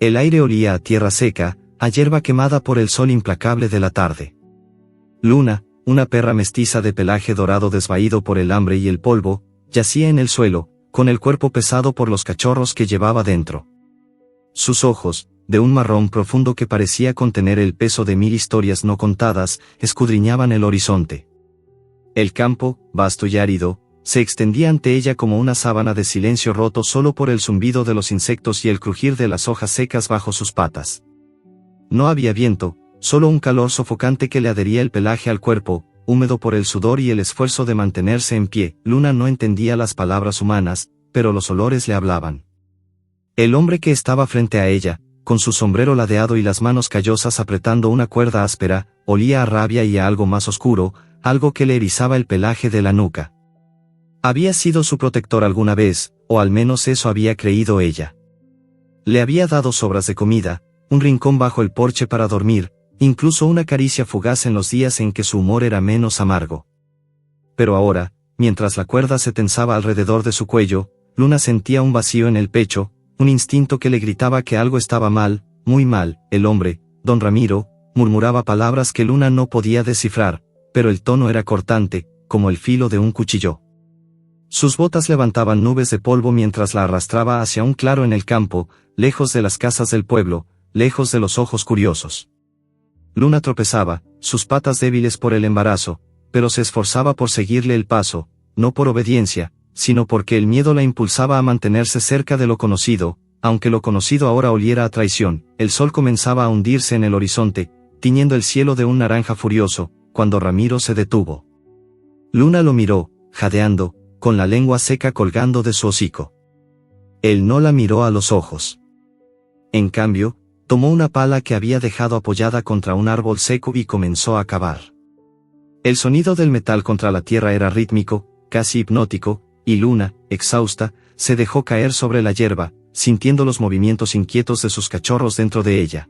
El aire olía a tierra seca, a hierba quemada por el sol implacable de la tarde. Luna, una perra mestiza de pelaje dorado desvaído por el hambre y el polvo, yacía en el suelo, con el cuerpo pesado por los cachorros que llevaba dentro. Sus ojos, de un marrón profundo que parecía contener el peso de 1000 historias no contadas, escudriñaban el horizonte. El campo, vasto y árido, se extendía ante ella como una sábana de silencio roto solo por el zumbido de los insectos y el crujir de las hojas secas bajo sus patas. No había viento, solo un calor sofocante que le adhería el pelaje al cuerpo, húmedo por el sudor y el esfuerzo de mantenerse en pie. Luna no entendía las palabras humanas, pero los olores le hablaban. El hombre que estaba frente a ella, con su sombrero ladeado y las manos callosas apretando una cuerda áspera, olía a rabia y a algo más oscuro, algo que le erizaba el pelaje de la nuca. Había sido su protector alguna vez, o al menos eso había creído ella. Le había dado sobras de comida, un rincón bajo el porche para dormir, incluso una caricia fugaz en los días en que su humor era menos amargo. Pero ahora, mientras la cuerda se tensaba alrededor de su cuello, Luna sentía un vacío en el pecho, un instinto que le gritaba que algo estaba mal, muy mal. El hombre, don Ramiro, murmuraba palabras que Luna no podía descifrar, pero el tono era cortante, como el filo de un cuchillo. Sus botas levantaban nubes de polvo mientras la arrastraba hacia un claro en el campo, lejos de las casas del pueblo, lejos de los ojos curiosos. Luna tropezaba, sus patas débiles por el embarazo, pero se esforzaba por seguirle el paso, no por obediencia, sino porque el miedo la impulsaba a mantenerse cerca de lo conocido, aunque lo conocido ahora oliera a traición. El sol comenzaba a hundirse en el horizonte, tiñendo el cielo de un naranja furioso, cuando Ramiro se detuvo. Luna lo miró, jadeando, con la lengua seca colgando de su hocico. Él no la miró a los ojos. En cambio, tomó una pala que había dejado apoyada contra un árbol seco y comenzó a cavar. El sonido del metal contra la tierra era rítmico, casi hipnótico, y Luna, exhausta, se dejó caer sobre la hierba, sintiendo los movimientos inquietos de sus cachorros dentro de ella.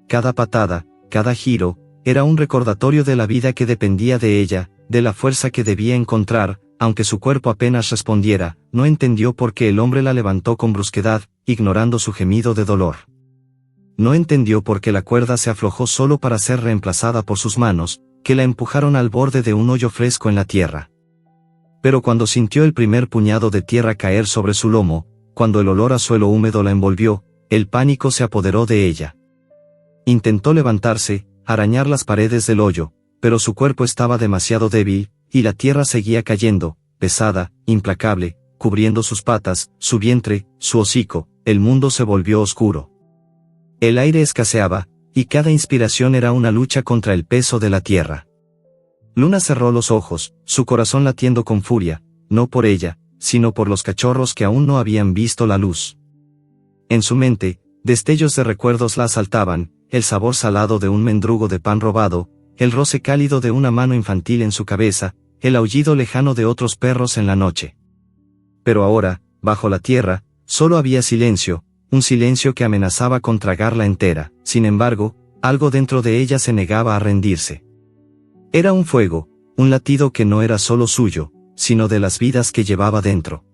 Cada patada, cada giro, era un recordatorio de la vida que dependía de ella, de la fuerza que debía encontrar, aunque su cuerpo apenas respondiera. No entendió por qué el hombre la levantó con brusquedad, ignorando su gemido de dolor. No entendió por qué la cuerda se aflojó solo para ser reemplazada por sus manos, que la empujaron al borde de un hoyo fresco en la tierra. Pero cuando sintió el primer puñado de tierra caer sobre su lomo, cuando el olor a suelo húmedo la envolvió, el pánico se apoderó de ella. Intentó levantarse, arañar las paredes del hoyo, pero su cuerpo estaba demasiado débil, y la tierra seguía cayendo, pesada, implacable, cubriendo sus patas, su vientre, su hocico. El mundo se volvió oscuro. El aire escaseaba, y cada inspiración era una lucha contra el peso de la tierra. Luna cerró los ojos, su corazón latiendo con furia, no por ella, sino por los cachorros que aún no habían visto la luz. En su mente, destellos de recuerdos la asaltaban, el sabor salado de un mendrugo de pan robado, el roce cálido de una mano infantil en su cabeza, el aullido lejano de otros perros en la noche. Pero ahora, bajo la tierra, solo había silencio, un silencio que amenazaba con tragarla entera. Sin embargo, algo dentro de ella se negaba a rendirse. Era un fuego, un latido que no era solo suyo, sino de las vidas que llevaba dentro.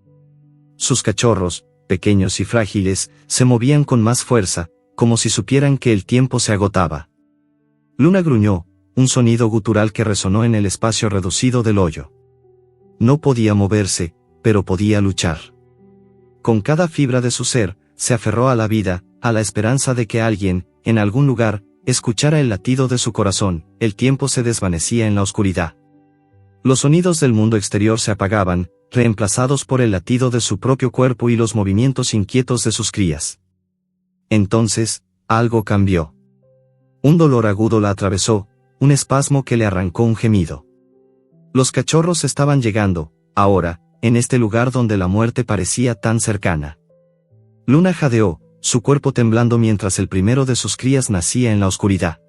Sus cachorros, pequeños y frágiles, se movían con más fuerza, como si supieran que el tiempo se agotaba. Luna gruñó, un sonido gutural que resonó en el espacio reducido del hoyo. No podía moverse, pero podía luchar. Con cada fibra de su ser, se aferró a la vida, a la esperanza de que alguien, en algún lugar, escuchara el latido de su corazón. El tiempo se desvanecía en la oscuridad. Los sonidos del mundo exterior se apagaban, reemplazados por el latido de su propio cuerpo y los movimientos inquietos de sus crías. Entonces, algo cambió. Un dolor agudo la atravesó, un espasmo que le arrancó un gemido. Los cachorros estaban llegando, ahora, en este lugar donde la muerte parecía tan cercana. Luna jadeó, su cuerpo temblando mientras el primero de sus crías nacía en la oscuridad.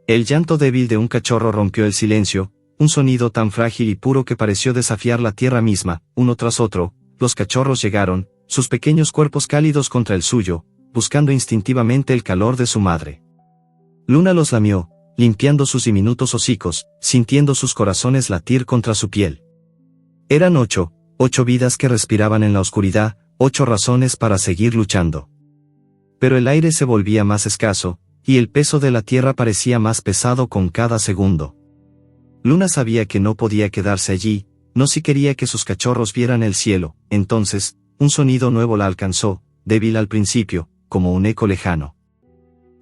El llanto débil de un cachorro rompió el silencio, un sonido tan frágil y puro que pareció desafiar la tierra misma. Uno tras otro, los cachorros llegaron, sus pequeños cuerpos cálidos contra el suyo, buscando instintivamente el calor de su madre. Luna los lamió, limpiando sus diminutos hocicos, sintiendo sus corazones latir contra su piel. Eran 8 vidas que respiraban en la oscuridad, 8 razones para seguir luchando. Pero el aire se volvía más escaso, y el peso de la tierra parecía más pesado con cada segundo. Luna sabía que no podía quedarse allí, no si quería que sus cachorros vieran el cielo. Entonces, un sonido nuevo la alcanzó, débil al principio, como un eco lejano.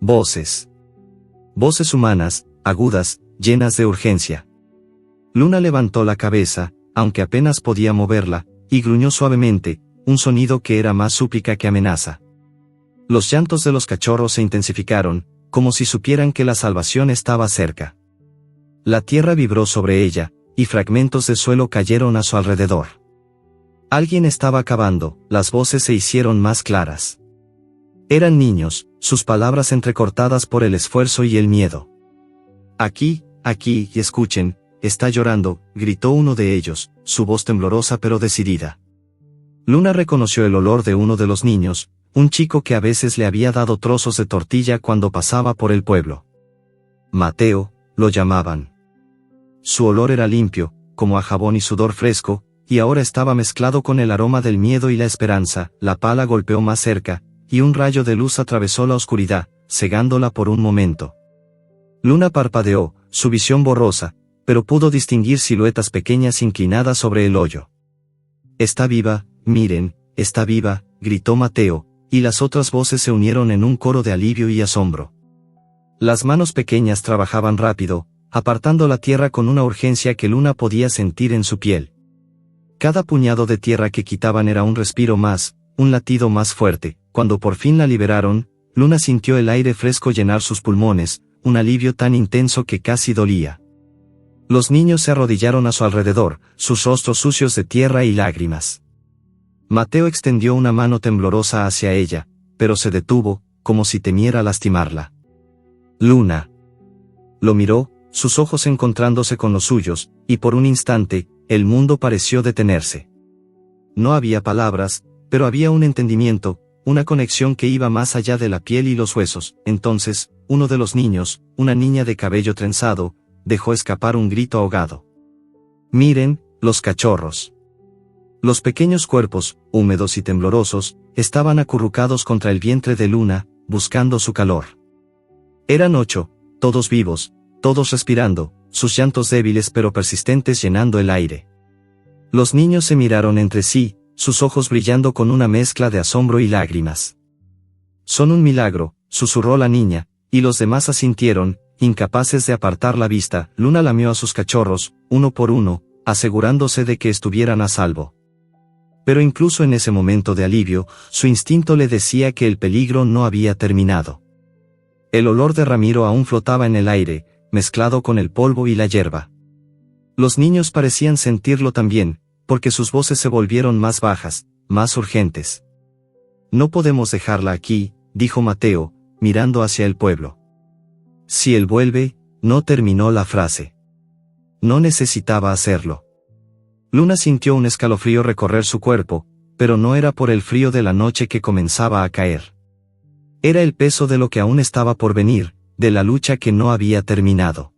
Voces. Voces humanas, agudas, llenas de urgencia. Luna levantó la cabeza, aunque apenas podía moverla, y gruñó suavemente, un sonido que era más súplica que amenaza. Los llantos de los cachorros se intensificaron, como si supieran que la salvación estaba cerca. La tierra vibró sobre ella, y fragmentos de suelo cayeron a su alrededor. Alguien estaba cavando, las voces se hicieron más claras. Eran niños, sus palabras entrecortadas por el esfuerzo y el miedo. Aquí, y escuchen, está llorando, gritó uno de ellos, su voz temblorosa pero decidida. Luna reconoció el olor de uno de los niños, un chico que a veces le había dado trozos de tortilla cuando pasaba por el pueblo. Mateo, lo llamaban. Su olor era limpio, como a jabón y sudor fresco, y ahora estaba mezclado con el aroma del miedo y la esperanza. La pala golpeó más cerca, y un rayo de luz atravesó la oscuridad, cegándola por un momento. Luna parpadeó, su visión borrosa, pero pudo distinguir siluetas pequeñas inclinadas sobre el hoyo. «Está viva, miren, está viva», gritó Mateo, y las otras voces se unieron en un coro de alivio y asombro. Las manos pequeñas trabajaban rápido, apartando la tierra con una urgencia que Luna podía sentir en su piel. Cada puñado de tierra que quitaban era un respiro más, un latido más fuerte. Cuando por fin la liberaron, Luna sintió el aire fresco llenar sus pulmones, un alivio tan intenso que casi dolía. Los niños se arrodillaron a su alrededor, sus rostros sucios de tierra y lágrimas. Mateo extendió una mano temblorosa hacia ella, pero se detuvo, como si temiera lastimarla. Luna. Lo miró, sus ojos encontrándose con los suyos, y por un instante, el mundo pareció detenerse. No había palabras, pero había un entendimiento, una conexión que iba más allá de la piel y los huesos. Entonces, uno de los niños, una niña de cabello trenzado, dejó escapar un grito ahogado. «Miren, los cachorros». Los pequeños cuerpos, húmedos y temblorosos, estaban acurrucados contra el vientre de Luna, buscando su calor. Eran 8, todos vivos, todos respirando, sus llantos débiles pero persistentes llenando el aire. Los niños se miraron entre sí, sus ojos brillando con una mezcla de asombro y lágrimas. «Son un milagro», susurró la niña, y los demás asintieron, incapaces de apartar la vista. Luna lamió a sus cachorros, uno por uno, asegurándose de que estuvieran a salvo. Pero incluso en ese momento de alivio, su instinto le decía que el peligro no había terminado. El olor de Ramiro aún flotaba en el aire, mezclado con el polvo y la hierba. Los niños parecían sentirlo también, porque sus voces se volvieron más bajas, más urgentes. «No podemos dejarla aquí», dijo Mateo, mirando hacia el pueblo. «Si él vuelve», no terminó la frase. No necesitaba hacerlo. Luna sintió un escalofrío recorrer su cuerpo, pero no era por el frío de la noche que comenzaba a caer. Era el peso de lo que aún estaba por venir, de la lucha que no había terminado.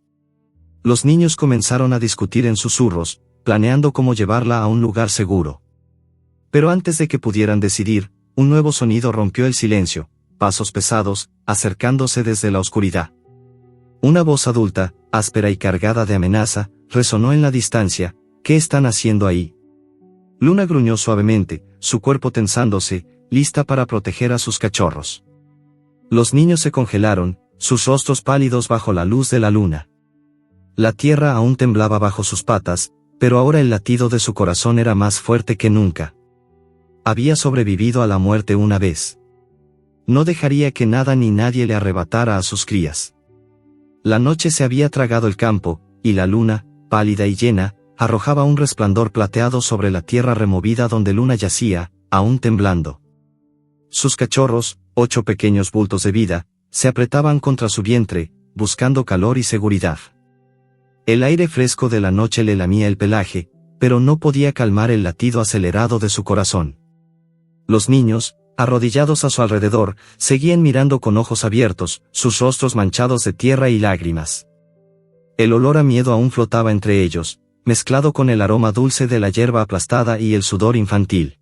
Los niños comenzaron a discutir en susurros, planeando cómo llevarla a un lugar seguro. Pero antes de que pudieran decidir, un nuevo sonido rompió el silencio, pasos pesados, acercándose desde la oscuridad. Una voz adulta, áspera y cargada de amenaza, resonó en la distancia. «¿Qué están haciendo ahí?». Luna gruñó suavemente, su cuerpo tensándose, lista para proteger a sus cachorros. Los niños se congelaron, sus rostros pálidos bajo la luz de la luna. La tierra aún temblaba bajo sus patas, pero ahora el latido de su corazón era más fuerte que nunca. Había sobrevivido a la muerte una vez. No dejaría que nada ni nadie le arrebatara a sus crías. La noche se había tragado el campo, y la luna, pálida y llena, arrojaba un resplandor plateado sobre la tierra removida donde Luna yacía, aún temblando. Sus cachorros, 8 pequeños bultos de vida, se apretaban contra su vientre, buscando calor y seguridad. El aire fresco de la noche le lamía el pelaje, pero no podía calmar el latido acelerado de su corazón. Los niños, arrodillados a su alrededor, seguían mirando con ojos abiertos, sus rostros manchados de tierra y lágrimas. El olor a miedo aún flotaba entre ellos, mezclado con el aroma dulce de la hierba aplastada y el sudor infantil.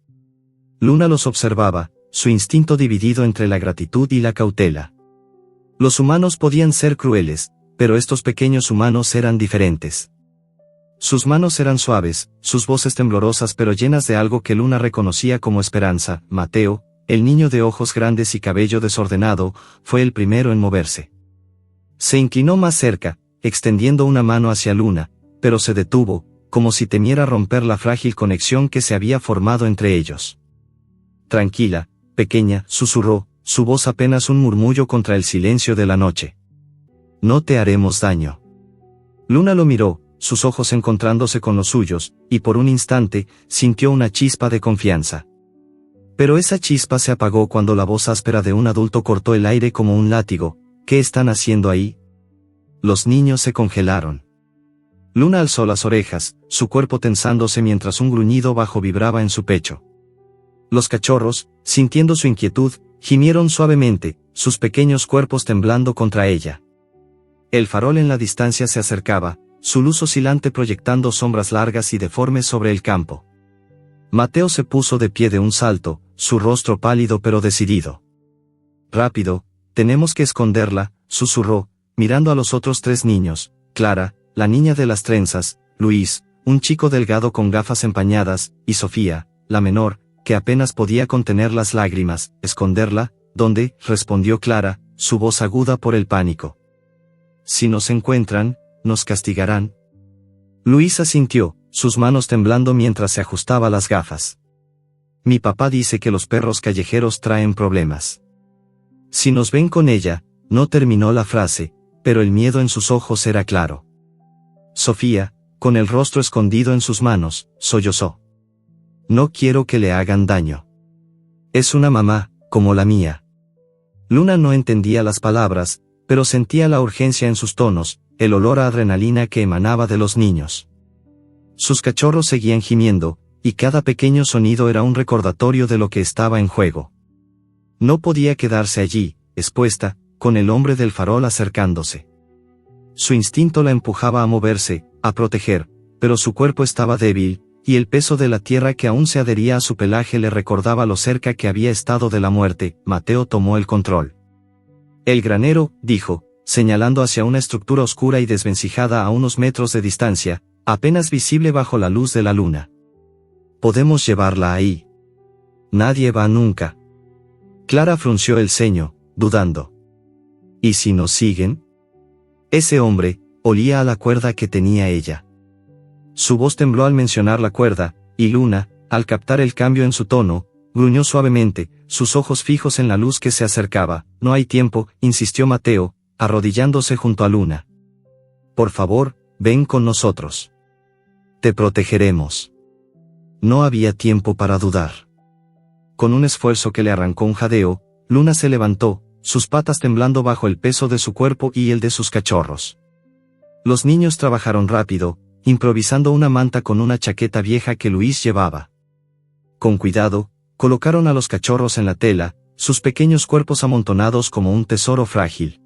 Luna los observaba, su instinto dividido entre la gratitud y la cautela. Los humanos podían ser crueles, pero estos pequeños humanos eran diferentes. Sus manos eran suaves, sus voces temblorosas pero llenas de algo que Luna reconocía como esperanza. Mateo, el niño de ojos grandes y cabello desordenado, fue el primero en moverse. Se inclinó más cerca, extendiendo una mano hacia Luna, pero se detuvo, como si temiera romper la frágil conexión que se había formado entre ellos. Tranquila, pequeña, susurró, su voz apenas un murmullo contra el silencio de la noche. No te haremos daño. Luna lo miró, sus ojos encontrándose con los suyos, y por un instante, sintió una chispa de confianza. Pero esa chispa se apagó cuando la voz áspera de un adulto cortó el aire como un látigo. ¿Qué están haciendo ahí? Los niños se congelaron. Luna alzó las orejas, su cuerpo tensándose mientras un gruñido bajo vibraba en su pecho. Los cachorros, sintiendo su inquietud, gimieron suavemente, sus pequeños cuerpos temblando contra ella. El farol en la distancia se acercaba, su luz oscilante proyectando sombras largas y deformes sobre el campo. Mateo se puso de pie de un salto, su rostro pálido pero decidido. Rápido, tenemos que esconderla, susurró, mirando a los otros tres niños, Clara, la niña de las trenzas, Luis, un chico delgado con gafas empañadas, y Sofía, la menor, que apenas podía contener las lágrimas. ¿Esconderla? ¿Dónde?, respondió Clara, su voz aguda por el pánico. Si nos encuentran, nos castigarán. Luis asintió, sus manos temblando mientras se ajustaba las gafas. Mi papá dice que los perros callejeros traen problemas. Si nos ven con ella, no terminó la frase, pero el miedo en sus ojos era claro. Sofía, con el rostro escondido en sus manos, sollozó. No quiero que le hagan daño. Es una mamá, como la mía. Luna no entendía las palabras, pero sentía la urgencia en sus tonos, el olor a adrenalina que emanaba de los niños. Sus cachorros seguían gimiendo, y cada pequeño sonido era un recordatorio de lo que estaba en juego. No podía quedarse allí, expuesta, con el hombre del farol acercándose. Su instinto la empujaba a moverse, a proteger, pero su cuerpo estaba débil, y el peso de la tierra que aún se adhería a su pelaje le recordaba lo cerca que había estado de la muerte. Mateo tomó el control. El granero, dijo, señalando hacia una estructura oscura y desvencijada a unos metros de distancia, apenas visible bajo la luz de la luna. Podemos llevarla ahí. Nadie va nunca. Clara frunció el ceño, dudando. ¿Y si nos siguen? Ese hombre, olía a la cuerda que tenía ella. Su voz tembló al mencionar la cuerda, y Luna, al captar el cambio en su tono, gruñó suavemente, sus ojos fijos en la luz que se acercaba. No hay tiempo, insistió Mateo, arrodillándose junto a Luna. Por favor, ven con nosotros. Te protegeremos. No había tiempo para dudar. Con un esfuerzo que le arrancó un jadeo, Luna se levantó, sus patas temblando bajo el peso de su cuerpo y el de sus cachorros. Los niños trabajaron rápido, improvisando una manta con una chaqueta vieja que Luis llevaba. Con cuidado, colocaron a los cachorros en la tela, sus pequeños cuerpos amontonados como un tesoro frágil.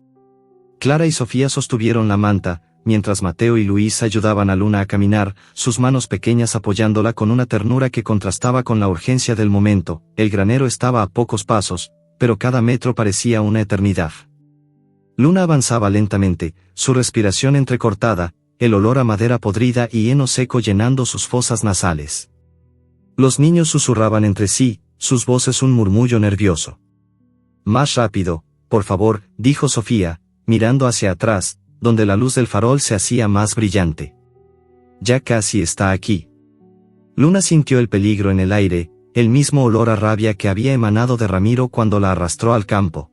Clara y Sofía sostuvieron la manta, mientras Mateo y Luis ayudaban a Luna a caminar, sus manos pequeñas apoyándola con una ternura que contrastaba con la urgencia del momento. El granero estaba a pocos pasos, pero cada metro parecía una eternidad. Luna avanzaba lentamente, su respiración entrecortada, el olor a madera podrida y heno seco llenando sus fosas nasales. Los niños susurraban entre sí, sus voces un murmullo nervioso. Más rápido, por favor, dijo Sofía, mirando hacia atrás, donde la luz del farol se hacía más brillante. Ya casi está aquí. Luna sintió el peligro en el aire, el mismo olor a rabia que había emanado de Ramiro cuando la arrastró al campo.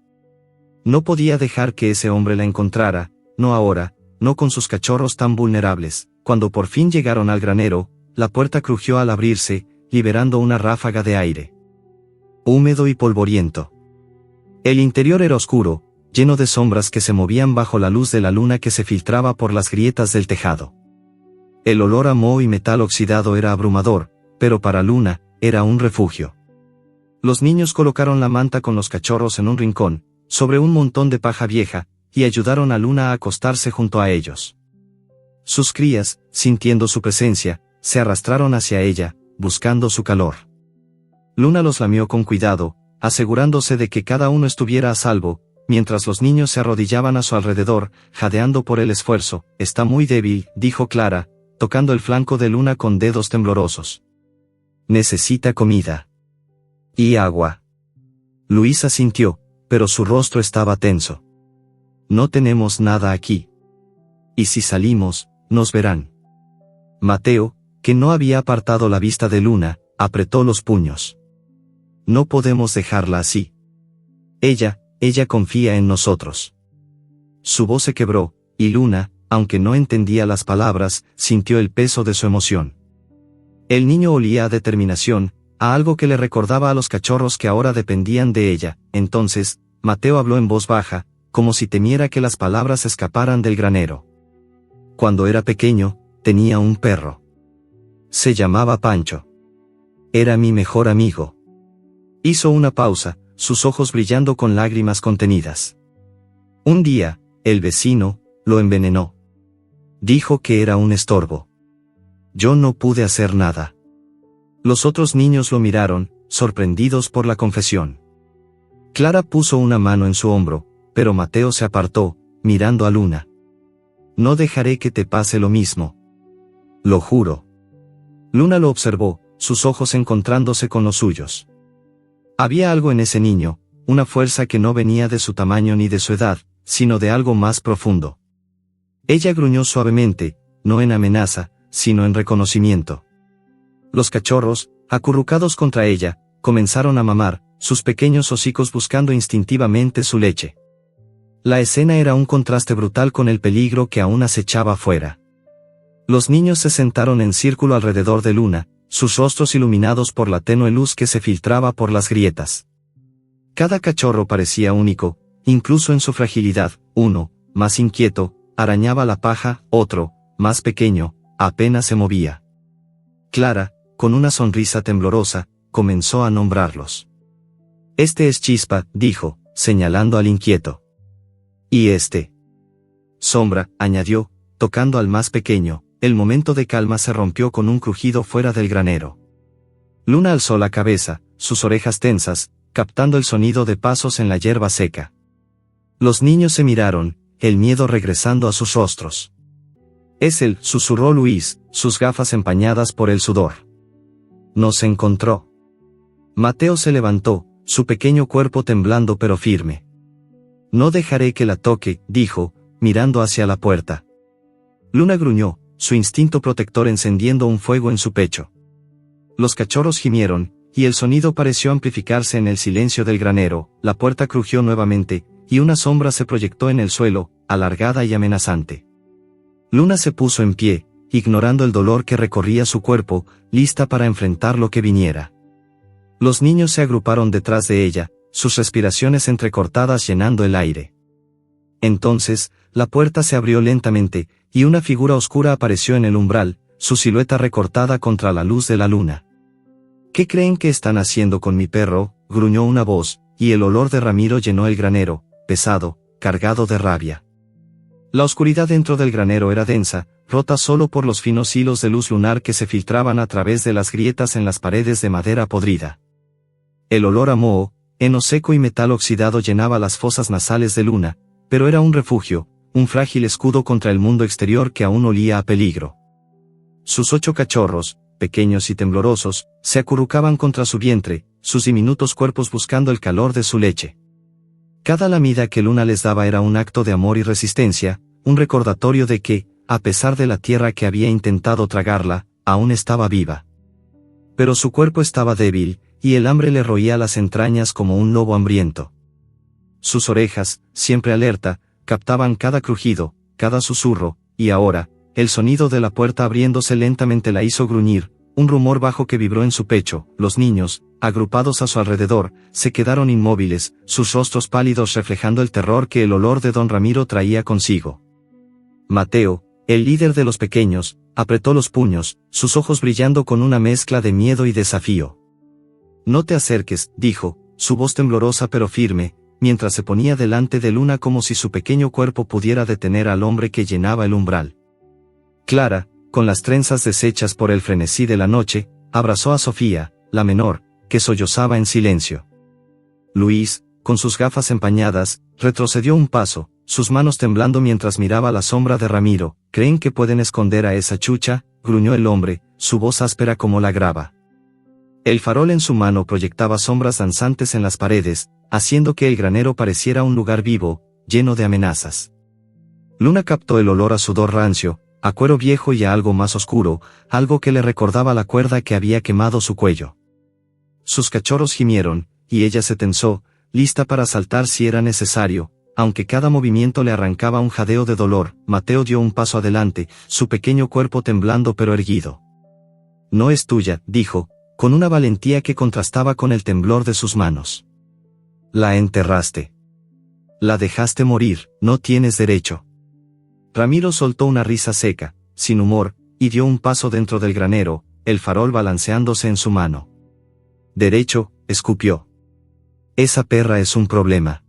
No podía dejar que ese hombre la encontrara, no ahora, no con sus cachorros tan vulnerables. Cuando por fin llegaron al granero, la puerta crujió al abrirse, liberando una ráfaga de aire. Húmedo y polvoriento. El interior era oscuro, lleno de sombras que se movían bajo la luz de la luna que se filtraba por las grietas del tejado. El olor a moho y metal oxidado era abrumador, pero para Luna, era un refugio. Los niños colocaron la manta con los cachorros en un rincón, sobre un montón de paja vieja, y ayudaron a Luna a acostarse junto a ellos. Sus crías, sintiendo su presencia, se arrastraron hacia ella, buscando su calor. Luna los lamió con cuidado, asegurándose de que cada uno estuviera a salvo, mientras los niños se arrodillaban a su alrededor, jadeando por el esfuerzo. Está muy débil, dijo Clara, tocando el flanco de Luna con dedos temblorosos. Necesita comida. Y agua. Luis asintió, pero su rostro estaba tenso. No tenemos nada aquí. Y si salimos, nos verán. Mateo, que no había apartado la vista de Luna, apretó los puños. No podemos dejarla así. Ella confía en nosotros. Su voz se quebró, y Luna, aunque no entendía las palabras, sintió el peso de su emoción. El niño olía a determinación, a algo que le recordaba a los cachorros que ahora dependían de ella. Entonces, Mateo habló en voz baja, como si temiera que las palabras escaparan del granero. Cuando era pequeño, tenía un perro. Se llamaba Pancho. Era mi mejor amigo. Hizo una pausa, sus ojos brillando con lágrimas contenidas. Un día, el vecino lo envenenó. Dijo que era un estorbo. Yo no pude hacer nada. Los otros niños lo miraron, sorprendidos por la confesión. Clara puso una mano en su hombro, pero Mateo se apartó, mirando a Luna. No dejaré que te pase lo mismo. Lo juro. Luna lo observó, sus ojos encontrándose con los suyos. Había algo en ese niño, una fuerza que no venía de su tamaño ni de su edad, sino de algo más profundo. Ella gruñó suavemente, no en amenaza, sino en reconocimiento. Los cachorros, acurrucados contra ella, comenzaron a mamar, sus pequeños hocicos buscando instintivamente su leche. La escena era un contraste brutal con el peligro que aún acechaba afuera. Los niños se sentaron en círculo alrededor de Luna, sus rostros iluminados por la tenue luz que se filtraba por las grietas. Cada cachorro parecía único, incluso en su fragilidad. Uno, más inquieto, arañaba la paja, otro, más pequeño, apenas se movía. Clara, con una sonrisa temblorosa, comenzó a nombrarlos. Este es Chispa, dijo, señalando al inquieto. Y este. Sombra, añadió, tocando al más pequeño. El momento de calma se rompió con un crujido fuera del granero. Luna alzó la cabeza, sus orejas tensas, captando el sonido de pasos en la hierba seca. Los niños se miraron, el miedo regresando a sus rostros. Es él, susurró Luis, sus gafas empañadas por el sudor. Nos encontró. Mateo se levantó, su pequeño cuerpo temblando pero firme. No dejaré que la toque, dijo, mirando hacia la puerta. Luna gruñó, su instinto protector encendiendo un fuego en su pecho. Los cachorros gimieron, y el sonido pareció amplificarse en el silencio del granero. La puerta crujió nuevamente, y una sombra se proyectó en el suelo, alargada y amenazante. Luna se puso en pie, ignorando el dolor que recorría su cuerpo, lista para enfrentar lo que viniera. Los niños se agruparon detrás de ella, sus respiraciones entrecortadas llenando el aire. Entonces, la puerta se abrió lentamente, y una figura oscura apareció en el umbral, su silueta recortada contra la luz de la luna. ¿Qué creen que están haciendo con mi perro?, gruñó una voz, y el olor de Ramiro llenó el granero, pesado, cargado de rabia. La oscuridad dentro del granero era densa, rota solo por los finos hilos de luz lunar que se filtraban a través de las grietas en las paredes de madera podrida. El olor a moho, heno seco y metal oxidado llenaba las fosas nasales de Luna, pero era un refugio, un frágil escudo contra el mundo exterior que aún olía a peligro. Sus 8 cachorros, pequeños y temblorosos, se acurrucaban contra su vientre, sus diminutos cuerpos buscando el calor de su leche. Cada lamida que Luna les daba era un acto de amor y resistencia, un recordatorio de que, a pesar de la tierra que había intentado tragarla, aún estaba viva. Pero su cuerpo estaba débil, y el hambre le roía las entrañas como un lobo hambriento. Sus orejas, siempre alerta, captaban cada crujido, cada susurro, y ahora, el sonido de la puerta abriéndose lentamente la hizo gruñir, un rumor bajo que vibró en su pecho. Los niños, agrupados a su alrededor, se quedaron inmóviles, sus rostros pálidos reflejando el terror que el olor de don Ramiro traía consigo. Mateo, el líder de los pequeños, apretó los puños, sus ojos brillando con una mezcla de miedo y desafío. No te acerques, dijo, su voz temblorosa pero firme, mientras se ponía delante de Luna como si su pequeño cuerpo pudiera detener al hombre que llenaba el umbral. Clara, con las trenzas deshechas por el frenesí de la noche, abrazó a Sofía, la menor, que sollozaba en silencio. Luis, con sus gafas empañadas, retrocedió un paso, sus manos temblando mientras miraba la sombra de Ramiro. ¿Creen que pueden esconder a esa chucha?, gruñó el hombre, su voz áspera como la grava. El farol en su mano proyectaba sombras danzantes en las paredes, haciendo que el granero pareciera un lugar vivo, lleno de amenazas. Luna captó el olor a sudor rancio, a cuero viejo y a algo más oscuro, algo que le recordaba la cuerda que había quemado su cuello. Sus cachorros gimieron, y ella se tensó, lista para saltar si era necesario, aunque cada movimiento le arrancaba un jadeo de dolor. Mateo dio un paso adelante, su pequeño cuerpo temblando pero erguido. «No es tuya», dijo, con una valentía que contrastaba con el temblor de sus manos. «La enterraste. La dejaste morir, no tienes derecho». Ramiro soltó una risa seca, sin humor, y dio un paso dentro del granero, el farol balanceándose en su mano. «Derecho», escupió. «Esa perra es un problema.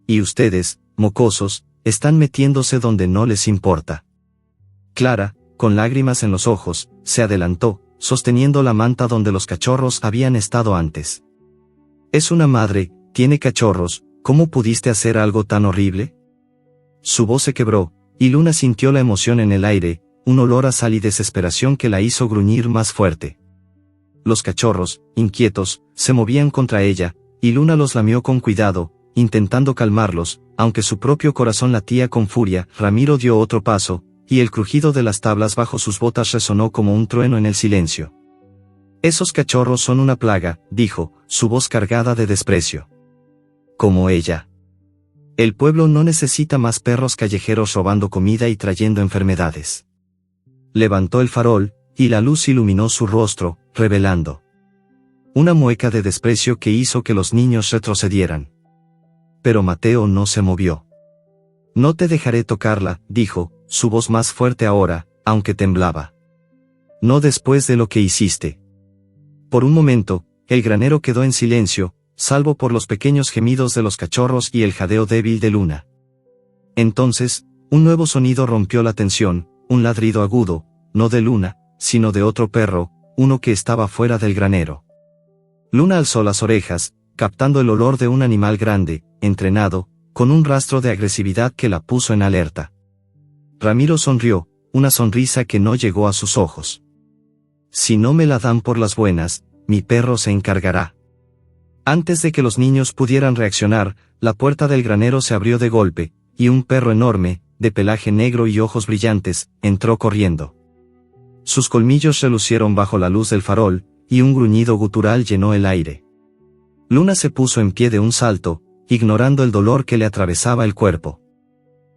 Y ustedes, mocosos, están metiéndose donde no les importa». Clara, con lágrimas en los ojos, se adelantó, sosteniendo la manta donde los cachorros habían estado antes. «Es una madre, tiene cachorros, ¿cómo pudiste hacer algo tan horrible?». Su voz se quebró, y Luna sintió la emoción en el aire, un olor a sal y desesperación que la hizo gruñir más fuerte. Los cachorros, inquietos, se movían contra ella, y Luna los lamió con cuidado, intentando calmarlos, aunque su propio corazón latía con furia. Ramiro dio otro paso, y el crujido de las tablas bajo sus botas resonó como un trueno en el silencio. «Esos cachorros son una plaga», dijo, su voz cargada de desprecio. «Como ella. El pueblo no necesita más perros callejeros robando comida y trayendo enfermedades». Levantó el farol, y la luz iluminó su rostro, revelando una mueca de desprecio que hizo que los niños retrocedieran. Pero Mateo no se movió. «No te dejaré tocarla», dijo, su voz más fuerte ahora, aunque temblaba. «No después de lo que hiciste». Por un momento, el granero quedó en silencio, salvo por los pequeños gemidos de los cachorros y el jadeo débil de Luna. Entonces, un nuevo sonido rompió la tensión, un ladrido agudo, no de Luna, sino de otro perro, uno que estaba fuera del granero. Luna alzó las orejas, captando el olor de un animal grande, entrenado, con un rastro de agresividad que la puso en alerta. Ramiro sonrió, una sonrisa que no llegó a sus ojos. «Si no me la dan por las buenas, mi perro se encargará». Antes de que los niños pudieran reaccionar, la puerta del granero se abrió de golpe, y un perro enorme, de pelaje negro y ojos brillantes, entró corriendo. Sus colmillos relucieron bajo la luz del farol, y un gruñido gutural llenó el aire. Luna se puso en pie de un salto, ignorando el dolor que le atravesaba el cuerpo.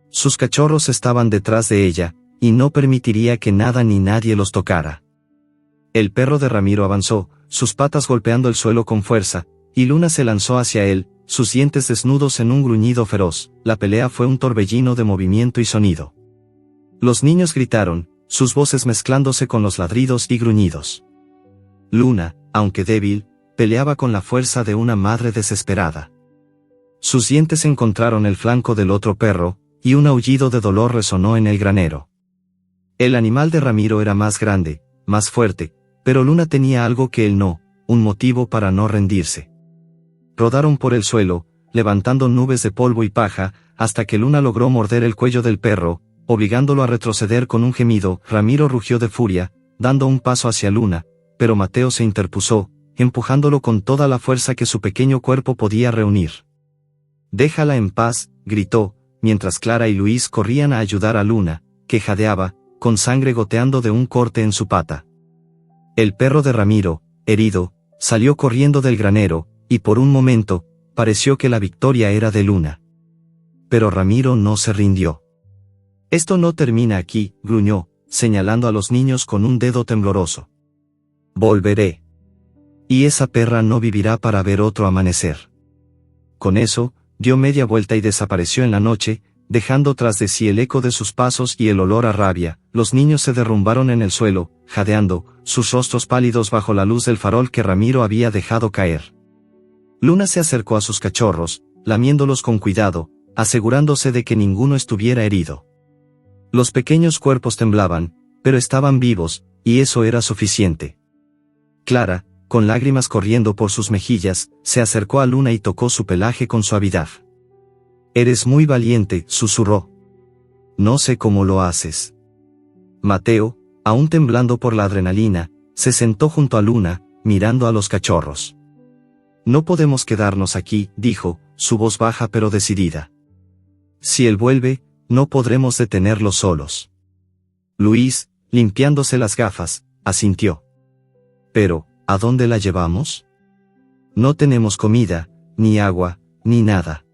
Sus cachorros estaban detrás de ella, y no permitiría que nada ni nadie los tocara. El perro de Ramiro avanzó, sus patas golpeando el suelo con fuerza, y Luna se lanzó hacia él, sus dientes desnudos en un gruñido feroz. La pelea fue un torbellino de movimiento y sonido. Los niños gritaron, sus voces mezclándose con los ladridos y gruñidos. Luna, aunque débil, peleaba con la fuerza de una madre desesperada. Sus dientes encontraron el flanco del otro perro, y un aullido de dolor resonó en el granero. El animal de Ramiro era más grande, más fuerte, pero Luna tenía algo que él no, un motivo para no rendirse. Rodaron por el suelo, levantando nubes de polvo y paja, hasta que Luna logró morder el cuello del perro, obligándolo a retroceder con un gemido. Ramiro rugió de furia, dando un paso hacia Luna, pero Mateo se interpuso, empujándolo con toda la fuerza que su pequeño cuerpo podía reunir. «Déjala en paz», gritó, mientras Clara y Luis corrían a ayudar a Luna, que jadeaba, con sangre goteando de un corte en su pata. El perro de Ramiro, herido, salió corriendo del granero, y por un momento, pareció que la victoria era de Luna. Pero Ramiro no se rindió. «Esto no termina aquí», gruñó, señalando a los niños con un dedo tembloroso. «Volveré. Y esa perra no vivirá para ver otro amanecer». Con eso, dio media vuelta y desapareció en la noche, dejando tras de sí el eco de sus pasos y el olor a rabia. Los niños se derrumbaron en el suelo, jadeando, sus rostros pálidos bajo la luz del farol que Ramiro había dejado caer. Luna se acercó a sus cachorros, lamiéndolos con cuidado, asegurándose de que ninguno estuviera herido. Los pequeños cuerpos temblaban, pero estaban vivos, y eso era suficiente. Clara, con lágrimas corriendo por sus mejillas, se acercó a Luna y tocó su pelaje con suavidad. «Eres muy valiente», susurró. «No sé cómo lo haces». Mateo, aún temblando por la adrenalina, se sentó junto a Luna, mirando a los cachorros. «No podemos quedarnos aquí», dijo, su voz baja pero decidida. «Si él vuelve, no podremos detenerlo solos». Luis, limpiándose las gafas, asintió. «Pero, ¿a dónde la llevamos? No tenemos comida, ni agua, ni nada».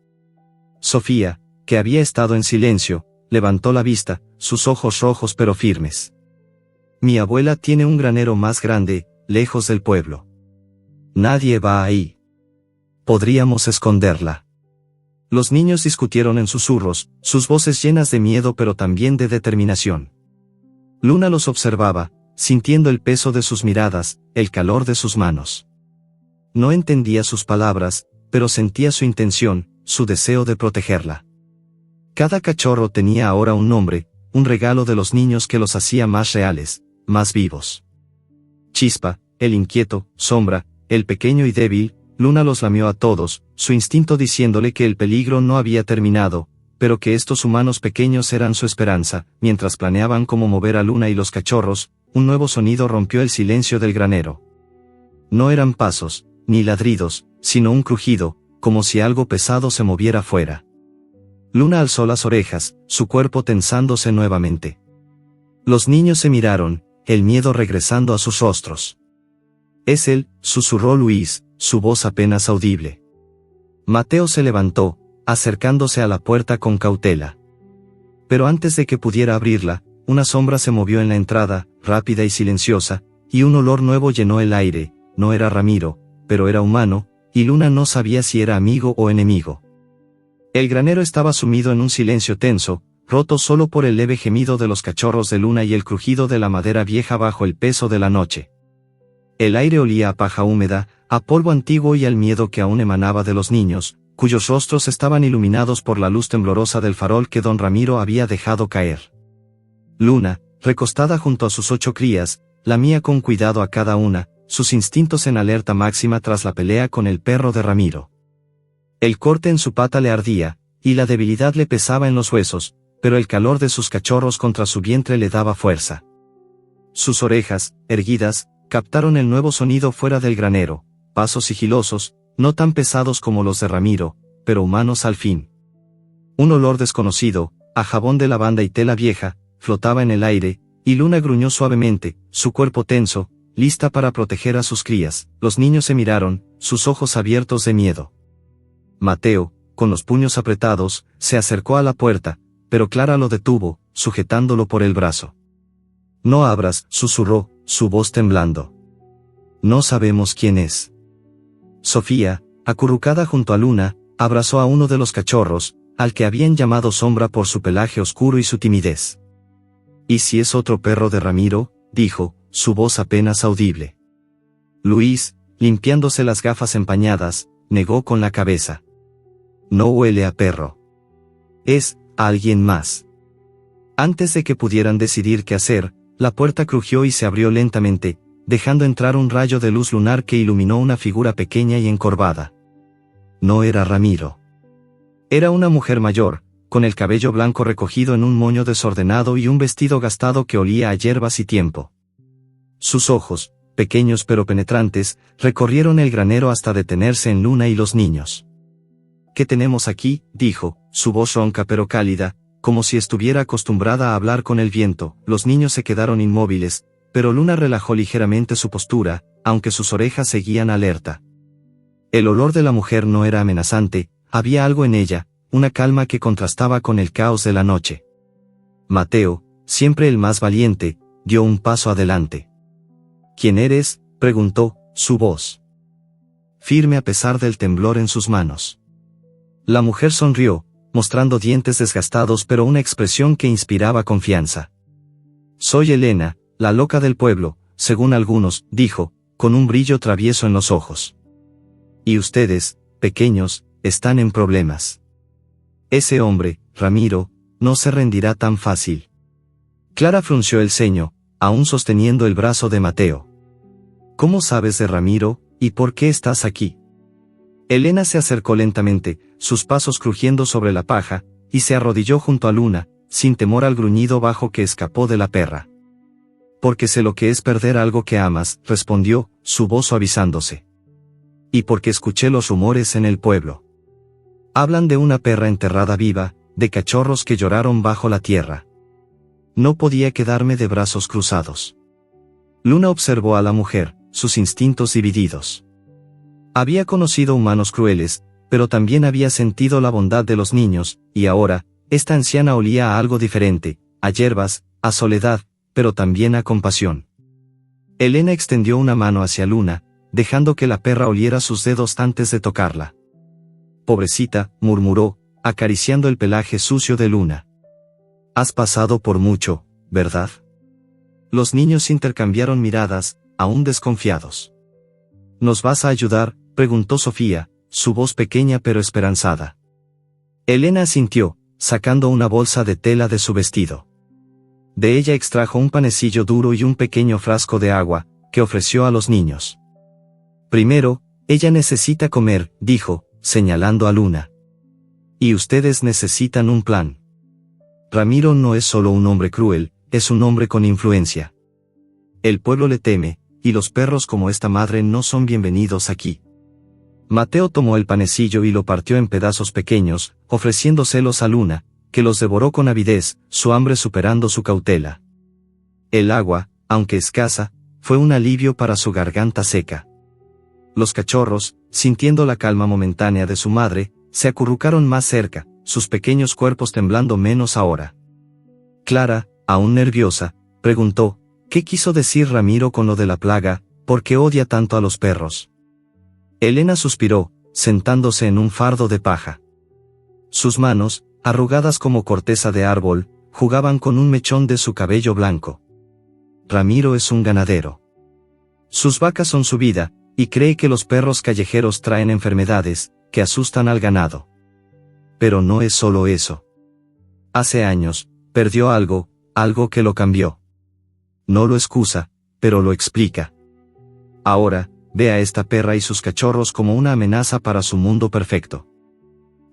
Sofía, que había estado en silencio, levantó la vista, sus ojos rojos pero firmes. «Mi abuela tiene un granero más grande, lejos del pueblo. Nadie va ahí. Podríamos esconderla». Los niños discutieron en susurros, sus voces llenas de miedo pero también de determinación. Luna los observaba, sintiendo el peso de sus miradas, el calor de sus manos. No entendía sus palabras, pero sentía su intención, su deseo de protegerla. Cada cachorro tenía ahora un nombre, un regalo de los niños que los hacía más reales, más vivos. Chispa, el inquieto; Sombra, el pequeño y débil. Luna los lamió a todos, su instinto diciéndole que el peligro no había terminado, pero que estos humanos pequeños eran su esperanza. Mientras planeaban cómo mover a Luna y los cachorros, un nuevo sonido rompió el silencio del granero. No eran pasos, ni ladridos, sino un crujido, como si algo pesado se moviera fuera. Luna alzó las orejas, su cuerpo tensándose nuevamente. Los niños se miraron, el miedo regresando a sus rostros. «Es él», susurró Luis, su voz apenas audible. Mateo se levantó, acercándose a la puerta con cautela. Pero antes de que pudiera abrirla, una sombra se movió en la entrada, rápida y silenciosa, y un olor nuevo llenó el aire. No era Ramiro, pero era humano, y Luna no sabía si era amigo o enemigo. El granero estaba sumido en un silencio tenso, roto solo por el leve gemido de los cachorros de Luna y el crujido de la madera vieja bajo el peso de la noche. El aire olía a paja húmeda, a polvo antiguo y al miedo que aún emanaba de los niños, cuyos rostros estaban iluminados por la luz temblorosa del farol que don Ramiro había dejado caer. Luna, recostada junto a sus 8 crías, lamía con cuidado a cada una, sus instintos en alerta máxima tras la pelea con el perro de Ramiro. El corte en su pata le ardía, y la debilidad le pesaba en los huesos, pero el calor de sus cachorros contra su vientre le daba fuerza. Sus orejas, erguidas, captaron el nuevo sonido fuera del granero, pasos sigilosos, no tan pesados como los de Ramiro, pero humanos al fin. Un olor desconocido, a jabón de lavanda y tela vieja, flotaba en el aire, y Luna gruñó suavemente, su cuerpo tenso, lista para proteger a sus crías. Los niños se miraron, sus ojos abiertos de miedo. Mateo, con los puños apretados, se acercó a la puerta, pero Clara lo detuvo, sujetándolo por el brazo. «No abras», susurró, su voz temblando. «No sabemos quién es». Sofía, acurrucada junto a Luna, abrazó a uno de los cachorros, al que habían llamado Sombra por su pelaje oscuro y su timidez. «¿Y si es otro perro de Ramiro?», dijo, su voz apenas audible. Luis, limpiándose las gafas empañadas, negó con la cabeza. «No huele a perro. Es alguien más». Antes de que pudieran decidir qué hacer, la puerta crujió y se abrió lentamente, dejando entrar un rayo de luz lunar que iluminó una figura pequeña y encorvada. No era Ramiro. Era una mujer mayor, con el cabello blanco recogido en un moño desordenado y un vestido gastado que olía a hierbas y tiempo. Sus ojos, pequeños pero penetrantes, recorrieron el granero hasta detenerse en Luna y los niños. «¿Qué tenemos aquí?», dijo, su voz ronca pero cálida, como si estuviera acostumbrada a hablar con el viento. Los niños se quedaron inmóviles, pero Luna relajó ligeramente su postura, aunque sus orejas seguían alerta. El olor de la mujer no era amenazante, había algo en ella, una calma que contrastaba con el caos de la noche. Mateo, siempre el más valiente, dio un paso adelante. «¿Quién eres?», preguntó, su voz firme a pesar del temblor en sus manos. La mujer sonrió, mostrando dientes desgastados pero una expresión que inspiraba confianza. «Soy Elena, la loca del pueblo, según algunos», dijo, con un brillo travieso en los ojos. «Y ustedes, pequeños, están en problemas. Ese hombre, Ramiro, no se rendirá tan fácil». Clara frunció el ceño, aún sosteniendo el brazo de Mateo. ¿Cómo sabes de Ramiro, y por qué estás aquí? Elena se acercó lentamente, sus pasos crujiendo sobre la paja, y se arrodilló junto a Luna, sin temor al gruñido bajo que escapó de la perra. Porque sé lo que es perder algo que amas, respondió, su voz suavizándose. Y porque escuché los rumores en el pueblo. Hablan de una perra enterrada viva, de cachorros que lloraron bajo la tierra. No podía quedarme de brazos cruzados. Luna observó a la mujer, sus instintos divididos. Había conocido humanos crueles, pero también había sentido la bondad de los niños, y ahora, esta anciana olía a algo diferente, a hierbas, a soledad, pero también a compasión. Elena extendió una mano hacia Luna, dejando que la perra oliera sus dedos antes de tocarla. Pobrecita, murmuró, acariciando el pelaje sucio de Luna. Has pasado por mucho, ¿verdad? Los niños intercambiaron miradas, aún desconfiados. ¿Nos vas a ayudar?, preguntó Sofía, su voz pequeña pero esperanzada. Elena asintió, sacando una bolsa de tela de su vestido. De ella extrajo un panecillo duro y un pequeño frasco de agua, que ofreció a los niños. Primero, ella necesita comer, dijo, señalando a Luna. Y ustedes necesitan un plan. Ramiro no es solo un hombre cruel, es un hombre con influencia. El pueblo le teme, y los perros como esta madre no son bienvenidos aquí. Mateo tomó el panecillo y lo partió en pedazos pequeños, ofreciéndoselos a Luna, que los devoró con avidez, su hambre superando su cautela. El agua, aunque escasa, fue un alivio para su garganta seca. Los cachorros, sintiendo la calma momentánea de su madre, se acurrucaron más cerca, sus pequeños cuerpos temblando menos ahora. Clara, aún nerviosa, preguntó, ¿qué quiso decir Ramiro con lo de la plaga? ¿Por qué odia tanto a los perros? Elena suspiró, sentándose en un fardo de paja. Sus manos, arrugadas como corteza de árbol, jugaban con un mechón de su cabello blanco. Ramiro es un ganadero. Sus vacas son su vida, y cree que los perros callejeros traen enfermedades, que asustan al ganado. Pero no es solo eso. Hace años, perdió algo que lo cambió. No lo excusa, pero lo explica. Ahora, ve a esta perra y sus cachorros como una amenaza para su mundo perfecto.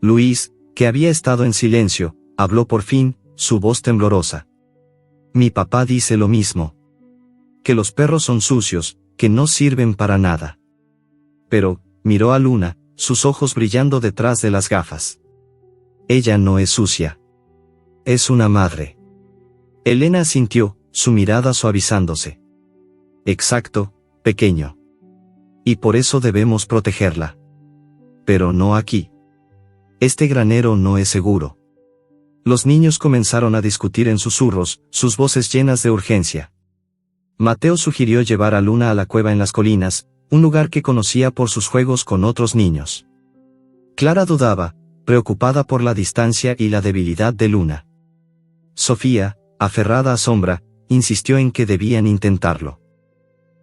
Luis, que había estado en silencio, habló por fin, su voz temblorosa. Mi papá dice lo mismo. Que los perros son sucios, que no sirven para nada. Pero, miró a Luna, sus ojos brillando detrás de las gafas. Ella no es sucia. Es una madre. Elena asintió, su mirada suavizándose. Exacto, pequeño. Y por eso debemos protegerla. Pero no aquí. Este granero no es seguro. Los niños comenzaron a discutir en susurros, sus voces llenas de urgencia. Mateo sugirió llevar a Luna a la cueva en las colinas, un lugar que conocía por sus juegos con otros niños. Clara dudaba, preocupada por la distancia y la debilidad de Luna. Sofía, aferrada a Sombra, insistió en que debían intentarlo.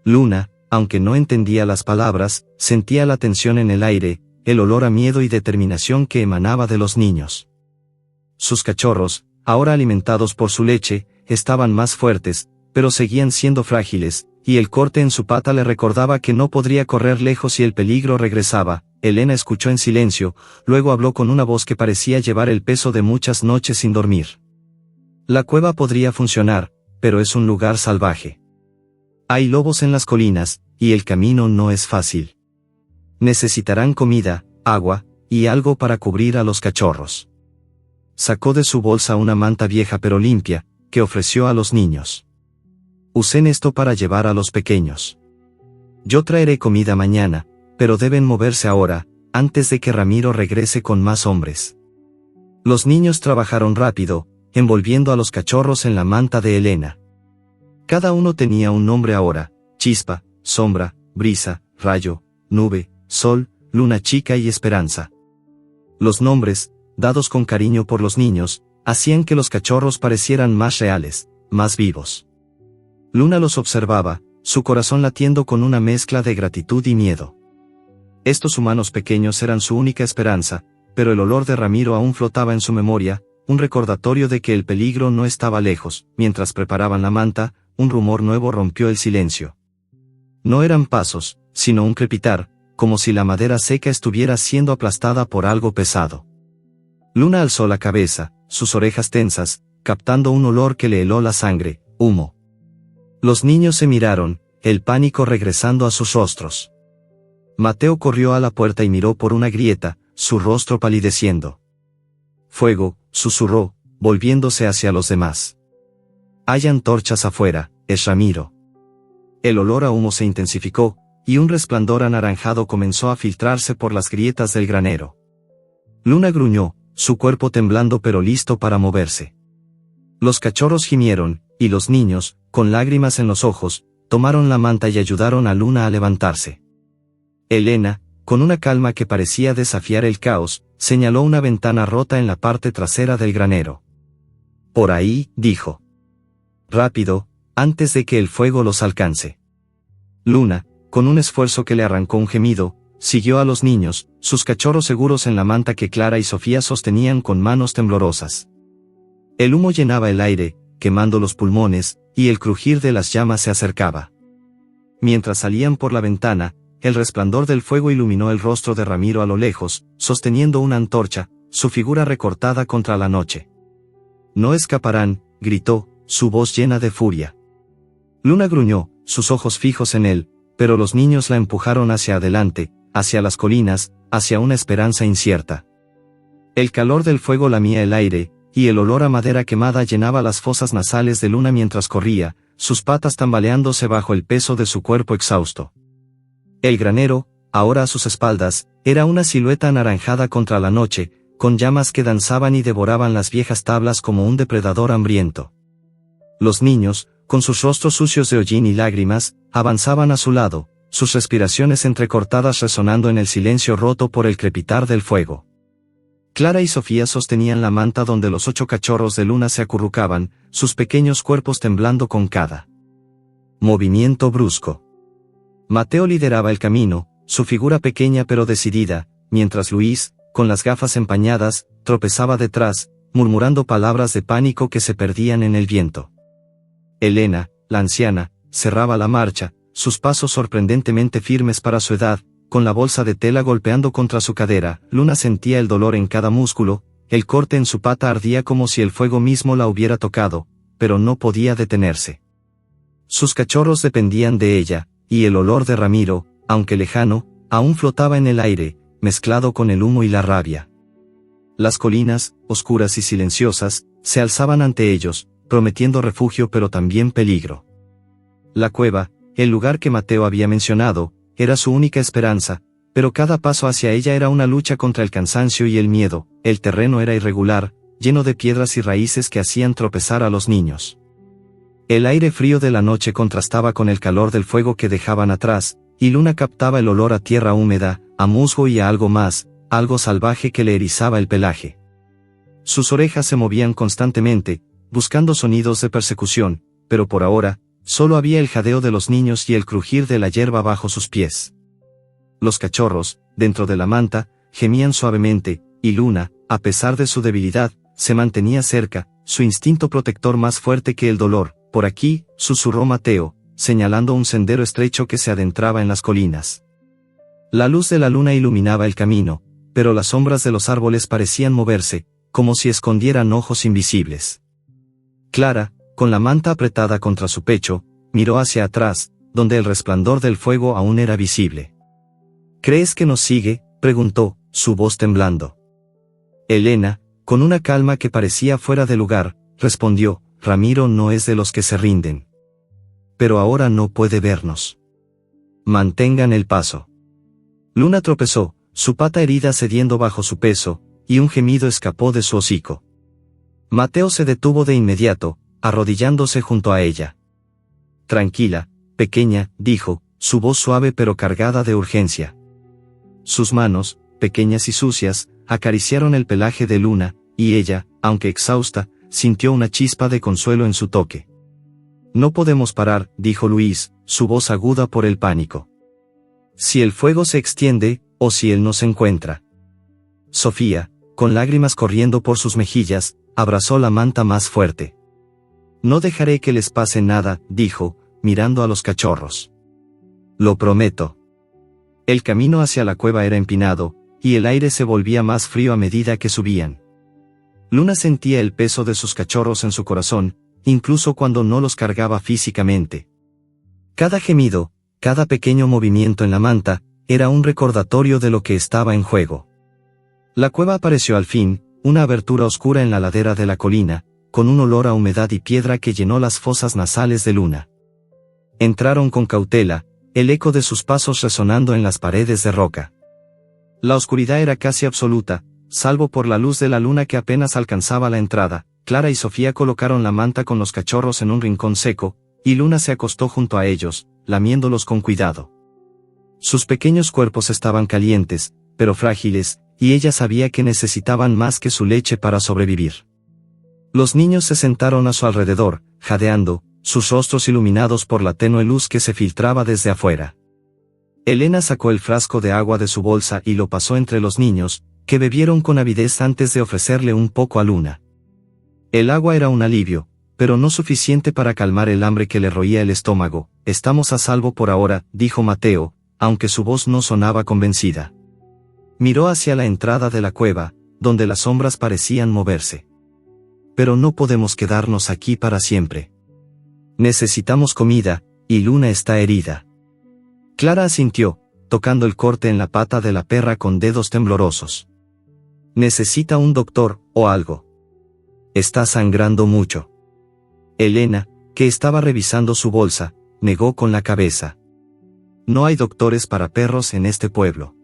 Luna, aunque no entendía las palabras, sentía la tensión en el aire, el olor a miedo y determinación que emanaba de los niños. Sus cachorros, ahora alimentados por su leche, estaban más fuertes, pero seguían siendo frágiles, y el corte en su pata le recordaba que no podría correr lejos si el peligro regresaba. Elena escuchó en silencio, luego habló con una voz que parecía llevar el peso de muchas noches sin dormir. La cueva podría funcionar, pero es un lugar salvaje. Hay lobos en las colinas, y el camino no es fácil. Necesitarán comida, agua, y algo para cubrir a los cachorros. Sacó de su bolsa una manta vieja pero limpia, que ofreció a los niños. Usen esto para llevar a los pequeños. Yo traeré comida mañana, pero deben moverse ahora, antes de que Ramiro regrese con más hombres. Los niños trabajaron rápido, envolviendo a los cachorros en la manta de Elena. Cada uno tenía un nombre ahora: Chispa, Sombra, Brisa, Rayo, Nube, Sol, Luna Chica y Esperanza. Los nombres, dados con cariño por los niños, hacían que los cachorros parecieran más reales, más vivos. Luna los observaba, su corazón latiendo con una mezcla de gratitud y miedo. Estos humanos pequeños eran su única esperanza, pero el olor de Ramiro aún flotaba en su memoria, un recordatorio de que el peligro no estaba lejos. Mientras preparaban la manta, un rumor nuevo rompió el silencio. No eran pasos, sino un crepitar, como si la madera seca estuviera siendo aplastada por algo pesado. Luna alzó la cabeza, sus orejas tensas, captando un olor que le heló la sangre, humo. Los niños se miraron, el pánico regresando a sus rostros. Mateo corrió a la puerta y miró por una grieta, su rostro palideciendo. Fuego, susurró, volviéndose hacia los demás. Hay antorchas afuera, es Ramiro. El olor a humo se intensificó, y un resplandor anaranjado comenzó a filtrarse por las grietas del granero. Luna gruñó, su cuerpo temblando pero listo para moverse. Los cachorros gimieron, y los niños, con lágrimas en los ojos, tomaron la manta y ayudaron a Luna a levantarse. Elena, con una calma que parecía desafiar el caos, señaló una ventana rota en la parte trasera del granero. Por ahí, dijo. Rápido, antes de que el fuego los alcance. Luna, con un esfuerzo que le arrancó un gemido, siguió a los niños, sus cachorros seguros en la manta que Clara y Sofía sostenían con manos temblorosas. El humo llenaba el aire, quemando los pulmones, y el crujir de las llamas se acercaba. Mientras salían por la ventana, el resplandor del fuego iluminó el rostro de Ramiro a lo lejos, sosteniendo una antorcha, su figura recortada contra la noche. No escaparán, gritó, su voz llena de furia. Luna gruñó, sus ojos fijos en él, pero los niños la empujaron hacia adelante, hacia las colinas, hacia una esperanza incierta. El calor del fuego lamía el aire, y el olor a madera quemada llenaba las fosas nasales de Luna mientras corría, sus patas tambaleándose bajo el peso de su cuerpo exhausto. El granero, ahora a sus espaldas, era una silueta anaranjada contra la noche, con llamas que danzaban y devoraban las viejas tablas como un depredador hambriento. Los niños, con sus rostros sucios de hollín y lágrimas, avanzaban a su lado, sus respiraciones entrecortadas resonando en el silencio roto por el crepitar del fuego. Clara y Sofía sostenían la manta donde los 8 cachorros de Luna se acurrucaban, sus pequeños cuerpos temblando con cada movimiento brusco. Mateo lideraba el camino, su figura pequeña pero decidida, mientras Luis, con las gafas empañadas, tropezaba detrás, murmurando palabras de pánico que se perdían en el viento. Elena, la anciana, cerraba la marcha, sus pasos sorprendentemente firmes para su edad, con la bolsa de tela golpeando contra su cadera. Luna sentía el dolor en cada músculo, el corte en su pata ardía como si el fuego mismo la hubiera tocado, pero no podía detenerse. Sus cachorros dependían de ella, y el olor de Ramiro, aunque lejano, aún flotaba en el aire, mezclado con el humo y la rabia. Las colinas, oscuras y silenciosas, se alzaban ante ellos, prometiendo refugio pero también peligro. La cueva, el lugar que Mateo había mencionado, era su única esperanza, pero cada paso hacia ella era una lucha contra el cansancio y el miedo. El terreno era irregular, lleno de piedras y raíces que hacían tropezar a los niños. El aire frío de la noche contrastaba con el calor del fuego que dejaban atrás, y Luna captaba el olor a tierra húmeda, a musgo y a algo más, algo salvaje que le erizaba el pelaje. Sus orejas se movían constantemente, buscando sonidos de persecución, pero por ahora, solo había el jadeo de los niños y el crujir de la hierba bajo sus pies. Los cachorros, dentro de la manta, gemían suavemente, y Luna, a pesar de su debilidad, se mantenía cerca, su instinto protector más fuerte que el dolor. Por aquí, susurró Mateo, señalando un sendero estrecho que se adentraba en las colinas. La luz de la luna iluminaba el camino, pero las sombras de los árboles parecían moverse, como si escondieran ojos invisibles. Clara, con la manta apretada contra su pecho, miró hacia atrás, donde el resplandor del fuego aún era visible. ¿Crees que nos sigue?, preguntó, su voz temblando. Elena, con una calma que parecía fuera de lugar, respondió, Ramiro no es de los que se rinden. Pero ahora no puede vernos. Mantengan el paso. Luna tropezó, su pata herida cediendo bajo su peso, y un gemido escapó de su hocico. Mateo se detuvo de inmediato, arrodillándose junto a ella. Tranquila, pequeña, dijo, su voz suave pero cargada de urgencia. Sus manos, pequeñas y sucias, acariciaron el pelaje de Luna, y ella, aunque exhausta, sintió una chispa de consuelo en su toque. No podemos parar, dijo Luis, su voz aguda por el pánico. Si el fuego se extiende, o si él nos encuentra. Sofía, con lágrimas corriendo por sus mejillas, abrazó la manta más fuerte. No dejaré que les pase nada, dijo, mirando a los cachorros. Lo prometo. El camino hacia la cueva era empinado, y el aire se volvía más frío a medida que subían. Luna sentía el peso de sus cachorros en su corazón, incluso cuando no los cargaba físicamente. Cada gemido, cada pequeño movimiento en la manta, era un recordatorio de lo que estaba en juego. La cueva apareció al fin, una abertura oscura en la ladera de la colina, con un olor a humedad y piedra que llenó las fosas nasales de Luna. Entraron con cautela, el eco de sus pasos resonando en las paredes de roca. La oscuridad era casi absoluta, salvo por la luz de la luna que apenas alcanzaba la entrada. Clara y Sofía colocaron la manta con los cachorros en un rincón seco, y Luna se acostó junto a ellos, lamiéndolos con cuidado. Sus pequeños cuerpos estaban calientes, pero frágiles, y ella sabía que necesitaban más que su leche para sobrevivir. Los niños se sentaron a su alrededor, jadeando, sus rostros iluminados por la tenue luz que se filtraba desde afuera. Elena sacó el frasco de agua de su bolsa y lo pasó entre los niños, que bebieron con avidez antes de ofrecerle un poco a Luna. El agua era un alivio, pero no suficiente para calmar el hambre que le roía el estómago. Estamos a salvo por ahora, dijo Mateo, aunque su voz no sonaba convencida. Miró hacia la entrada de la cueva, donde las sombras parecían moverse. Pero no podemos quedarnos aquí para siempre. Necesitamos comida, y Luna está herida. Clara asintió, tocando el corte en la pata de la perra con dedos temblorosos. Necesita un doctor, o algo. Está sangrando mucho. Elena, que estaba revisando su bolsa, negó con la cabeza. No hay doctores para perros en este pueblo.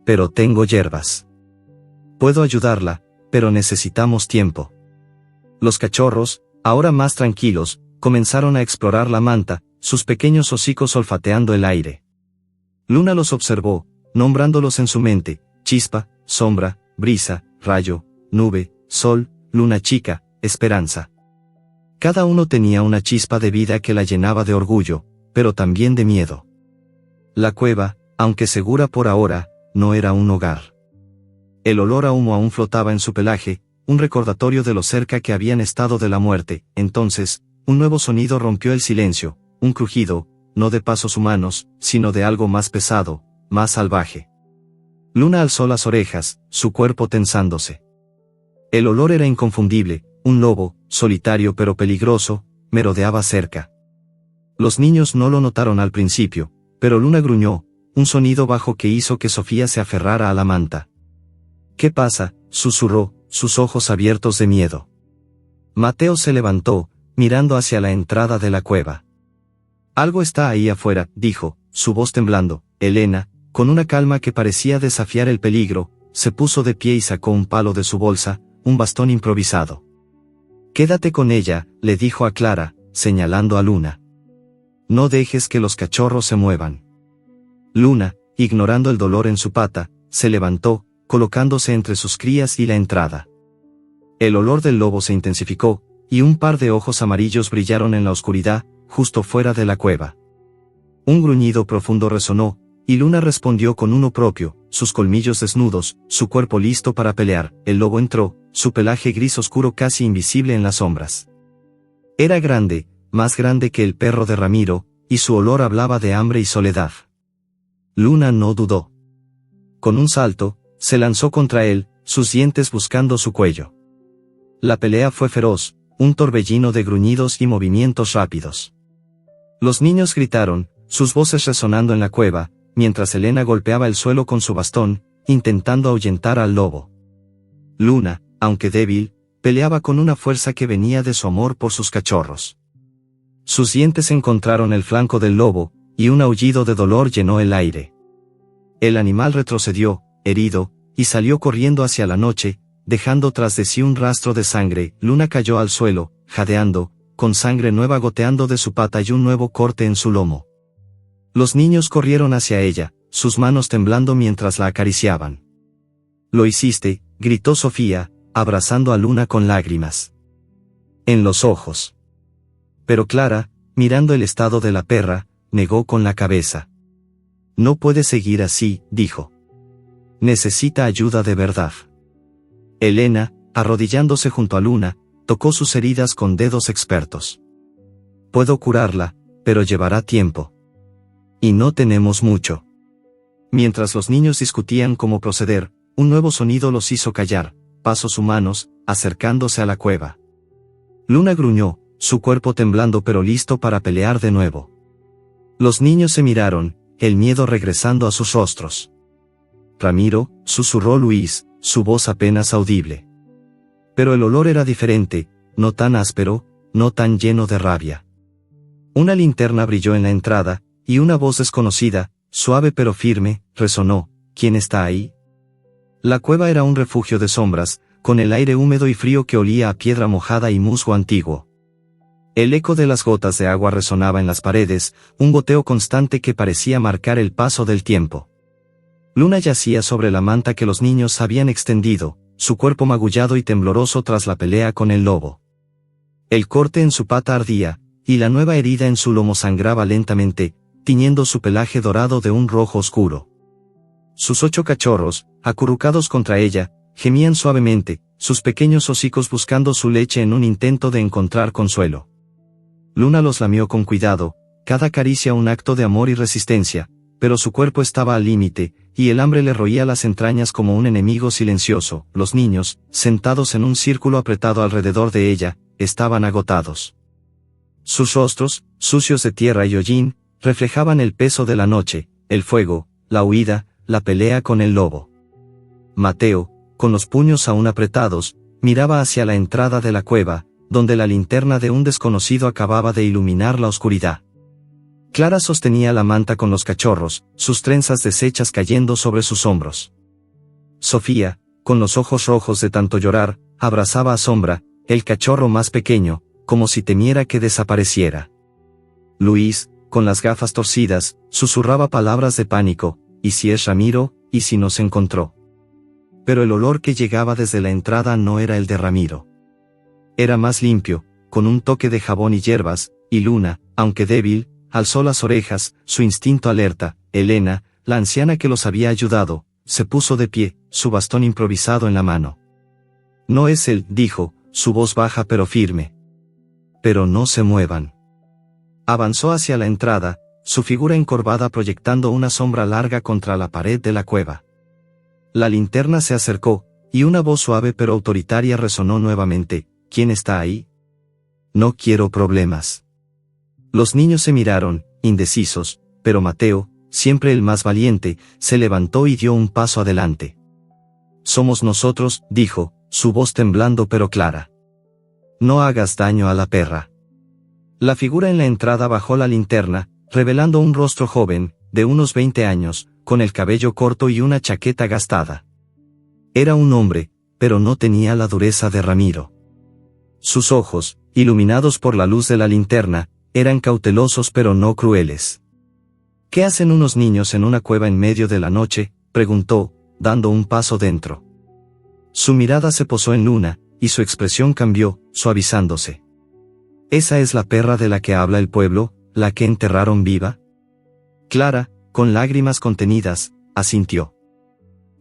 Pero tengo hierbas. Puedo ayudarla, pero necesitamos tiempo. Los cachorros, ahora más tranquilos, comenzaron a explorar la manta, sus pequeños hocicos olfateando el aire. Luna los observó, nombrándolos en su mente: chispa, sombra, brisa, rayo, nube, sol, luna chica, esperanza. Cada uno tenía una chispa de vida que la llenaba de orgullo, pero también de miedo. La cueva, aunque segura por ahora, no era un hogar. El olor a humo aún flotaba en su pelaje, un recordatorio de lo cerca que habían estado de la muerte. Entonces, un nuevo sonido rompió el silencio, un crujido, no de pasos humanos, sino de algo más pesado, más salvaje. Luna alzó las orejas, su cuerpo tensándose. El olor era inconfundible, un lobo, solitario pero peligroso, merodeaba cerca. Los niños no lo notaron al principio, pero Luna gruñó, un sonido bajo que hizo que Sofía se aferrara a la manta. ¿Qué pasa?, susurró, sus ojos abiertos de miedo. Mateo se levantó, mirando hacia la entrada de la cueva. Algo está ahí afuera, dijo, su voz temblando. Elena, con una calma que parecía desafiar el peligro, se puso de pie y sacó un palo de su bolsa, un bastón improvisado. Quédate con ella, le dijo a Clara, señalando a Luna. No dejes que los cachorros se muevan. Luna, ignorando el dolor en su pata, se levantó, colocándose entre sus crías y la entrada. El olor del lobo se intensificó, y un par de ojos amarillos brillaron en la oscuridad, justo fuera de la cueva. Un gruñido profundo resonó, y Luna respondió con uno propio, sus colmillos desnudos, su cuerpo listo para pelear. El lobo entró, su pelaje gris oscuro casi invisible en las sombras. Era grande, más grande que el perro de Ramiro, y su olor hablaba de hambre y soledad. Luna no dudó. Con un salto, se lanzó contra él, sus dientes buscando su cuello. La pelea fue feroz, un torbellino de gruñidos y movimientos rápidos. Los niños gritaron, sus voces resonando en la cueva, mientras Elena golpeaba el suelo con su bastón, intentando ahuyentar al lobo. Luna, aunque débil, peleaba con una fuerza que venía de su amor por sus cachorros. Sus dientes encontraron el flanco del lobo, y un aullido de dolor llenó el aire. El animal retrocedió, herido, y salió corriendo hacia la noche, dejando tras de sí un rastro de sangre. Luna cayó al suelo, jadeando, con sangre nueva goteando de su pata y un nuevo corte en su lomo. Los niños corrieron hacia ella, sus manos temblando mientras la acariciaban. «Lo hiciste», gritó Sofía, abrazando a Luna con lágrimas en los ojos. Pero Clara, mirando el estado de la perra, negó con la cabeza. «No puede seguir así», dijo. «Necesita ayuda de verdad». Elena, arrodillándose junto a Luna, tocó sus heridas con dedos expertos. «Puedo curarla, pero llevará tiempo». y no tenemos mucho. Mientras los niños discutían cómo proceder, un nuevo sonido los hizo callar, pasos humanos, acercándose a la cueva. Luna gruñó, su cuerpo temblando pero listo para pelear de nuevo. Los niños se miraron, el miedo regresando a sus rostros. Ramiro, susurró Luis, su voz apenas audible. Pero el olor era diferente, no tan áspero, no tan lleno de rabia. Una linterna brilló en la entrada, y una voz desconocida, suave pero firme, resonó: ¿Quién está ahí? La cueva era un refugio de sombras, con el aire húmedo y frío que olía a piedra mojada y musgo antiguo. El eco de las gotas de agua resonaba en las paredes, un goteo constante que parecía marcar el paso del tiempo. Luna yacía sobre la manta que los niños habían extendido, su cuerpo magullado y tembloroso tras la pelea con el lobo. El corte en su pata ardía, y la nueva herida en su lomo sangraba lentamente, tiñendo su pelaje dorado de un rojo oscuro. Sus 8 cachorros, acurrucados contra ella, gemían suavemente, sus pequeños hocicos buscando su leche en un intento de encontrar consuelo. Luna los lamió con cuidado, cada caricia un acto de amor y resistencia, pero su cuerpo estaba al límite, y el hambre le roía las entrañas como un enemigo silencioso. Los niños, sentados en un círculo apretado alrededor de ella, estaban agotados. Sus rostros, sucios de tierra y hollín, reflejaban el peso de la noche, el fuego, la huida, la pelea con el lobo. Mateo, con los puños aún apretados, miraba hacia la entrada de la cueva, donde la linterna de un desconocido acababa de iluminar la oscuridad. Clara sostenía la manta con los cachorros, sus trenzas deshechas cayendo sobre sus hombros. Sofía, con los ojos rojos de tanto llorar, abrazaba a Sombra, el cachorro más pequeño, como si temiera que desapareciera. Luis, con las gafas torcidas, susurraba palabras de pánico: ¿y si es Ramiro? ¿Y si nos encontró? Pero el olor que llegaba desde la entrada no era el de Ramiro. Era más limpio, con un toque de jabón y hierbas, y Luna, aunque débil, alzó las orejas, su instinto alerta. Elena, la anciana que los había ayudado, se puso de pie, su bastón improvisado en la mano. No es él, dijo, su voz baja pero firme. Pero no se muevan. Avanzó hacia la entrada, su figura encorvada proyectando una sombra larga contra la pared de la cueva. La linterna se acercó, y una voz suave pero autoritaria resonó nuevamente: ¿Quién está ahí? No quiero problemas. Los niños se miraron, indecisos, pero Mateo, siempre el más valiente, se levantó y dio un paso adelante. Somos nosotros, dijo, su voz temblando pero clara. No hagas daño a la perra. La figura en la entrada bajó la linterna, revelando un rostro joven, de unos 20 años, con el cabello corto y una chaqueta gastada. Era un hombre, pero no tenía la dureza de Ramiro. Sus ojos, iluminados por la luz de la linterna, eran cautelosos pero no crueles. ¿Qué hacen unos niños en una cueva en medio de la noche?, preguntó, dando un paso dentro. Su mirada se posó en Luna, y su expresión cambió, suavizándose. ¿Esa es la perra de la que habla el pueblo, la que enterraron viva? Clara, con lágrimas contenidas, asintió.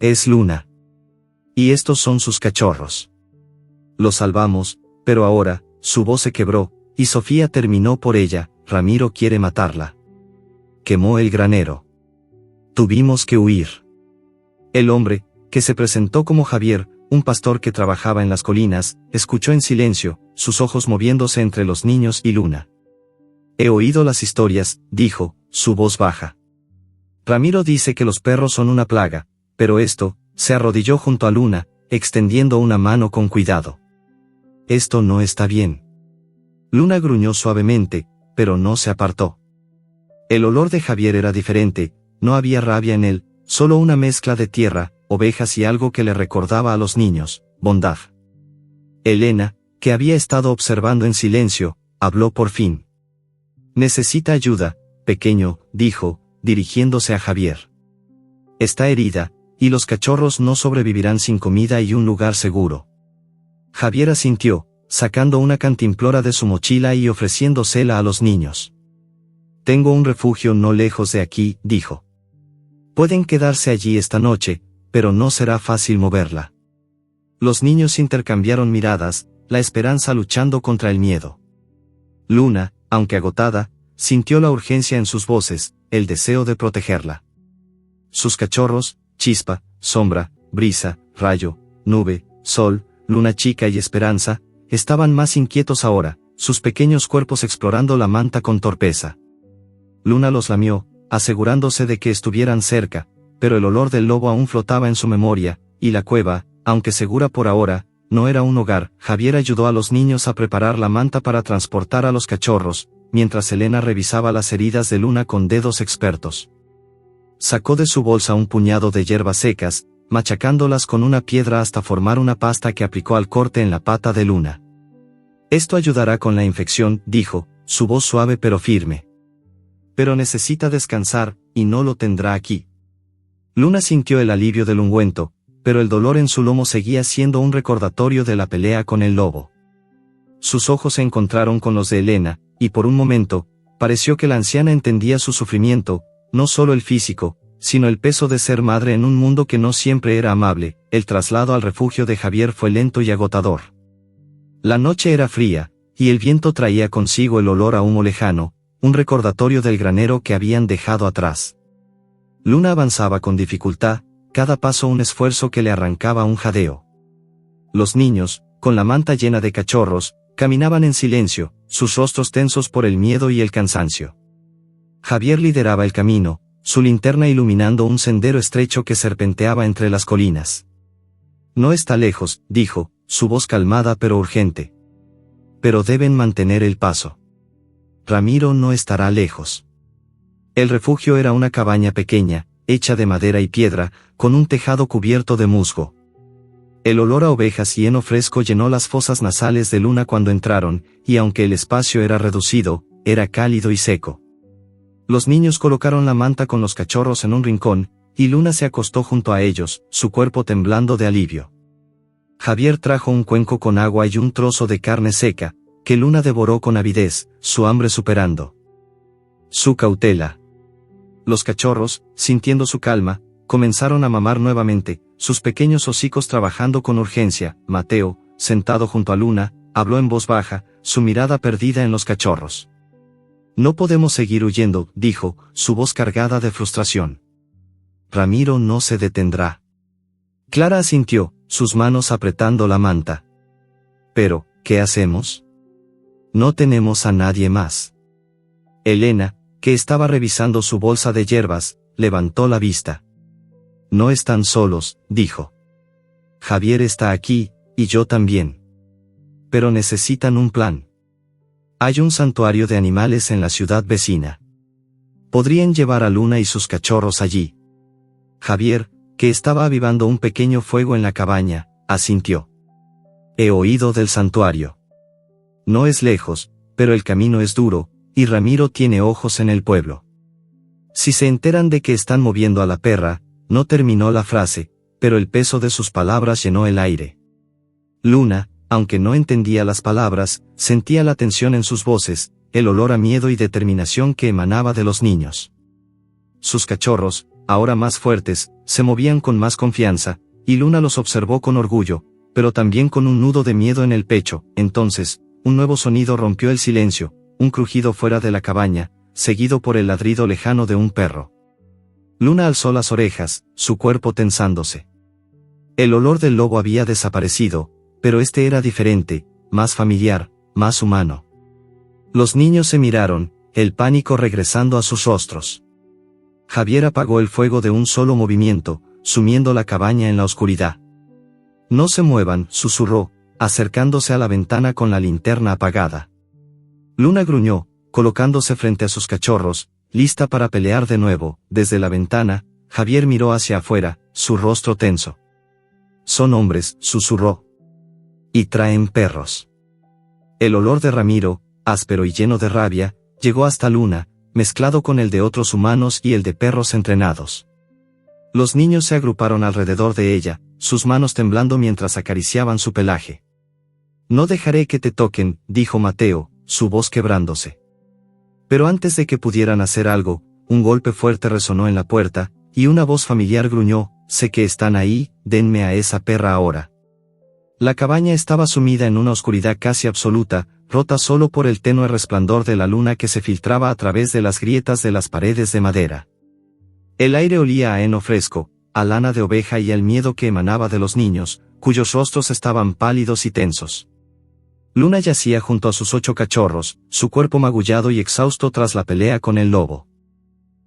Es Luna. Y estos son sus cachorros. Los salvamos, pero ahora, su voz se quebró, y Sofía terminó por ella: Ramiro quiere matarla. Quemó el granero. Tuvimos que huir. El hombre, que se presentó como Javier, un pastor que trabajaba en las colinas, escuchó en silencio, sus ojos moviéndose entre los niños y Luna. He oído las historias, dijo, su voz baja. Ramiro dice que los perros son una plaga, pero se arrodilló junto a Luna, extendiendo una mano con cuidado. Esto no está bien. Luna gruñó suavemente, pero no se apartó. El olor de Javier era diferente, no había rabia en él, solo una mezcla de tierra, ovejas y algo que le recordaba a los niños: bondad. Elena, que había estado observando en silencio, habló por fin. Necesita ayuda, pequeño, dijo, dirigiéndose a Javier. Está herida, y los cachorros no sobrevivirán sin comida y un lugar seguro. Javier asintió, sacando una cantimplora de su mochila y ofreciéndosela a los niños. Tengo un refugio no lejos de aquí, dijo. Pueden quedarse allí esta noche, pero no será fácil moverla. Los niños intercambiaron miradas, la esperanza luchando contra el miedo. Luna, aunque agotada, sintió la urgencia en sus voces: el deseo de protegerla. Sus cachorros, Chispa, Sombra, Brisa, Rayo, Nube, Sol, Luna Chica y Esperanza, estaban más inquietos ahora, sus pequeños cuerpos explorando la manta con torpeza. Luna los lamió, asegurándose de que estuvieran cerca, pero el olor del lobo aún flotaba en su memoria, y la cueva, aunque segura por ahora, no era un hogar. Javier ayudó a los niños a preparar la manta para transportar a los cachorros, mientras Elena revisaba las heridas de Luna con dedos expertos. Sacó de su bolsa un puñado de hierbas secas, machacándolas con una piedra hasta formar una pasta que aplicó al corte en la pata de Luna. Esto ayudará con la infección, dijo, su voz suave pero firme. Pero necesita descansar, y no lo tendrá aquí. Luna sintió el alivio del ungüento, pero el dolor en su lomo seguía siendo un recordatorio de la pelea con el lobo. Sus ojos se encontraron con los de Elena, y por un momento, pareció que la anciana entendía su sufrimiento, no solo el físico, sino el peso de ser madre en un mundo que no siempre era amable. El traslado al refugio de Javier fue lento y agotador. La noche era fría, y el viento traía consigo el olor a humo lejano, un recordatorio del granero que habían dejado atrás. Luna avanzaba con dificultad, cada paso un esfuerzo que le arrancaba un jadeo. Los niños, con la manta llena de cachorros, caminaban en silencio, sus rostros tensos por el miedo y el cansancio. Javier lideraba el camino, su linterna iluminando un sendero estrecho que serpenteaba entre las colinas. No está lejos, dijo, su voz calmada pero urgente. Pero deben mantener el paso. Ramiro no estará lejos. El refugio era una cabaña pequeña, hecha de madera y piedra, con un tejado cubierto de musgo. El olor a ovejas y heno fresco llenó las fosas nasales de Luna cuando entraron, y aunque el espacio era reducido, era cálido y seco. Los niños colocaron la manta con los cachorros en un rincón, y Luna se acostó junto a ellos, su cuerpo temblando de alivio. Javier trajo un cuenco con agua y un trozo de carne seca, que Luna devoró con avidez, su hambre superando su cautela. Los cachorros, sintiendo su calma, comenzaron a mamar nuevamente, sus pequeños hocicos trabajando con urgencia. Mateo, sentado junto a Luna, habló en voz baja, su mirada perdida en los cachorros. No podemos seguir huyendo, dijo, su voz cargada de frustración. Ramiro no se detendrá. Clara asintió, sus manos apretando la manta. Pero, ¿qué hacemos? No tenemos a nadie más. Elena, que estaba revisando su bolsa de hierbas, levantó la vista. No están solos, dijo. Javier está aquí, y yo también. Pero necesitan un plan. Hay un santuario de animales en la ciudad vecina. Podrían llevar a Luna y sus cachorros allí. Javier, que estaba avivando un pequeño fuego en la cabaña, asintió. He oído del santuario. No es lejos, pero el camino es duro, y Ramiro tiene ojos en el pueblo. Si se enteran de que están moviendo a la perra, no terminó la frase, pero el peso de sus palabras llenó el aire. Luna, aunque no entendía las palabras, sentía la tensión en sus voces, el olor a miedo y determinación que emanaba de los niños. Sus cachorros, ahora más fuertes, se movían con más confianza, y Luna los observó con orgullo, pero también con un nudo de miedo en el pecho. Entonces, un nuevo sonido rompió el silencio, un crujido fuera de la cabaña, seguido por el ladrido lejano de un perro. Luna alzó las orejas, su cuerpo tensándose. El olor del lobo había desaparecido, pero este era diferente, más familiar, más humano. Los niños se miraron, el pánico regresando a sus rostros. Javier apagó el fuego de un solo movimiento, sumiendo la cabaña en la oscuridad. No se muevan, susurró, acercándose a la ventana con la linterna apagada. Luna gruñó, colocándose frente a sus cachorros, lista para pelear de nuevo. Desde la ventana, Javier miró hacia afuera, su rostro tenso. Son hombres, susurró. Y traen perros. El olor de Ramiro, áspero y lleno de rabia, llegó hasta Luna, mezclado con el de otros humanos y el de perros entrenados. Los niños se agruparon alrededor de ella, sus manos temblando mientras acariciaban su pelaje. No dejaré que te toquen, dijo Mateo, su voz quebrándose. Pero antes de que pudieran hacer algo, un golpe fuerte resonó en la puerta, y una voz familiar gruñó, sé que están ahí, denme a esa perra ahora. La cabaña estaba sumida en una oscuridad casi absoluta, rota solo por el tenue resplandor de la luna que se filtraba a través de las grietas de las paredes de madera. El aire olía a heno fresco, a lana de oveja y al miedo que emanaba de los niños, cuyos rostros estaban pálidos y tensos. Luna yacía junto a sus 8 cachorros, su cuerpo magullado y exhausto tras la pelea con el lobo.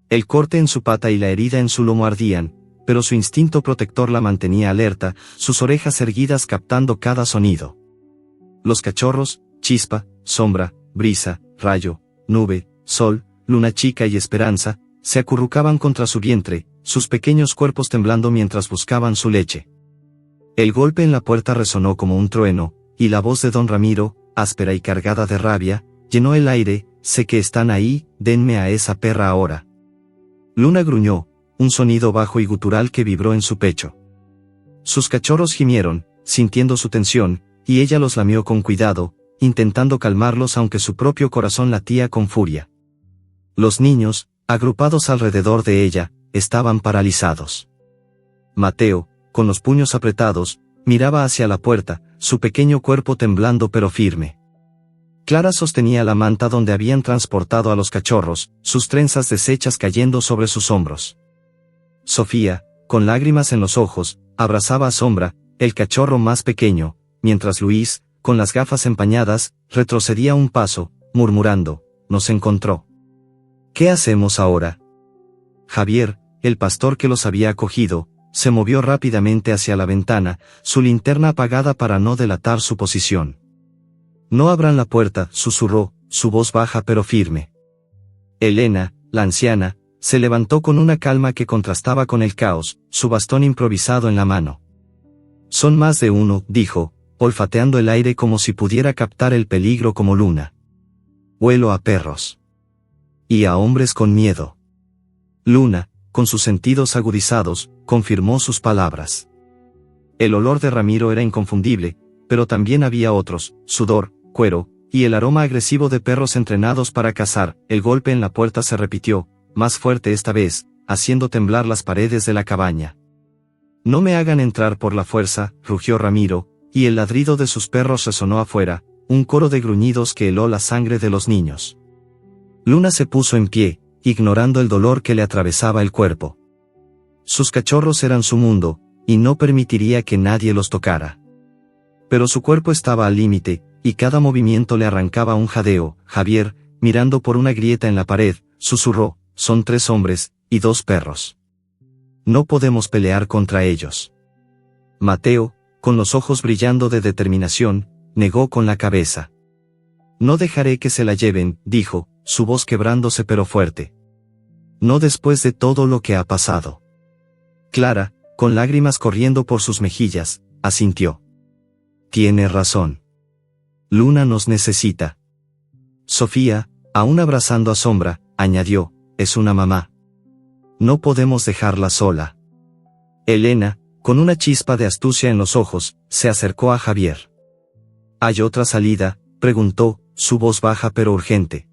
El corte en su pata y la herida en su lomo ardían, pero su instinto protector la mantenía alerta, sus orejas erguidas captando cada sonido. Los cachorros, chispa, sombra, brisa, rayo, nube, sol, luna chica y esperanza, se acurrucaban contra su vientre, sus pequeños cuerpos temblando mientras buscaban su leche. El golpe en la puerta resonó como un trueno, y la voz de don Ramiro, áspera y cargada de rabia, llenó el aire: sé que están ahí, denme a esa perra ahora. Luna gruñó, un sonido bajo y gutural que vibró en su pecho. Sus cachorros gimieron, sintiendo su tensión, y ella los lamió con cuidado, intentando calmarlos aunque su propio corazón latía con furia. Los niños, agrupados alrededor de ella, estaban paralizados. Mateo, con los puños apretados, miraba hacia la puerta, su pequeño cuerpo temblando pero firme. Clara sostenía la manta donde habían transportado a los cachorros, sus trenzas deshechas cayendo sobre sus hombros. Sofía, con lágrimas en los ojos, abrazaba a Sombra, el cachorro más pequeño, mientras Luis, con las gafas empañadas, retrocedía un paso, murmurando: nos encontró. ¿Qué hacemos ahora? Javier, el pastor que los había acogido, se movió rápidamente hacia la ventana, su linterna apagada para no delatar su posición. No abran la puerta, susurró, su voz baja pero firme. Elena, la anciana, se levantó con una calma que contrastaba con el caos, su bastón improvisado en la mano. Son más de uno, dijo, olfateando el aire como si pudiera captar el peligro como Luna. Huelo a perros. Y a hombres con miedo. Luna, con sus sentidos agudizados, confirmó sus palabras. El olor de Ramiro era inconfundible, pero también había otros: sudor, cuero, y el aroma agresivo de perros entrenados para cazar. El golpe en la puerta se repitió, más fuerte esta vez, haciendo temblar las paredes de la cabaña. No me hagan entrar por la fuerza, rugió Ramiro, y el ladrido de sus perros resonó afuera, un coro de gruñidos que heló la sangre de los niños. Luna se puso en pie, ignorando el dolor que le atravesaba el cuerpo. Sus cachorros eran su mundo, y no permitiría que nadie los tocara. Pero su cuerpo estaba al límite, y cada movimiento le arrancaba un jadeo. Javier, mirando por una grieta en la pared, susurró: son 3 hombres, y 2 perros. No podemos pelear contra ellos. Mateo, con los ojos brillando de determinación, negó con la cabeza. No dejaré que se la lleven, dijo, su voz quebrándose pero fuerte. No después de todo lo que ha pasado. Clara, con lágrimas corriendo por sus mejillas, asintió. Tiene razón. Luna nos necesita. Sofía, aún abrazando a Sombra, añadió: es una mamá. No podemos dejarla sola. Elena, con una chispa de astucia en los ojos, se acercó a Javier. ¿Hay otra salida?, preguntó, su voz baja pero urgente.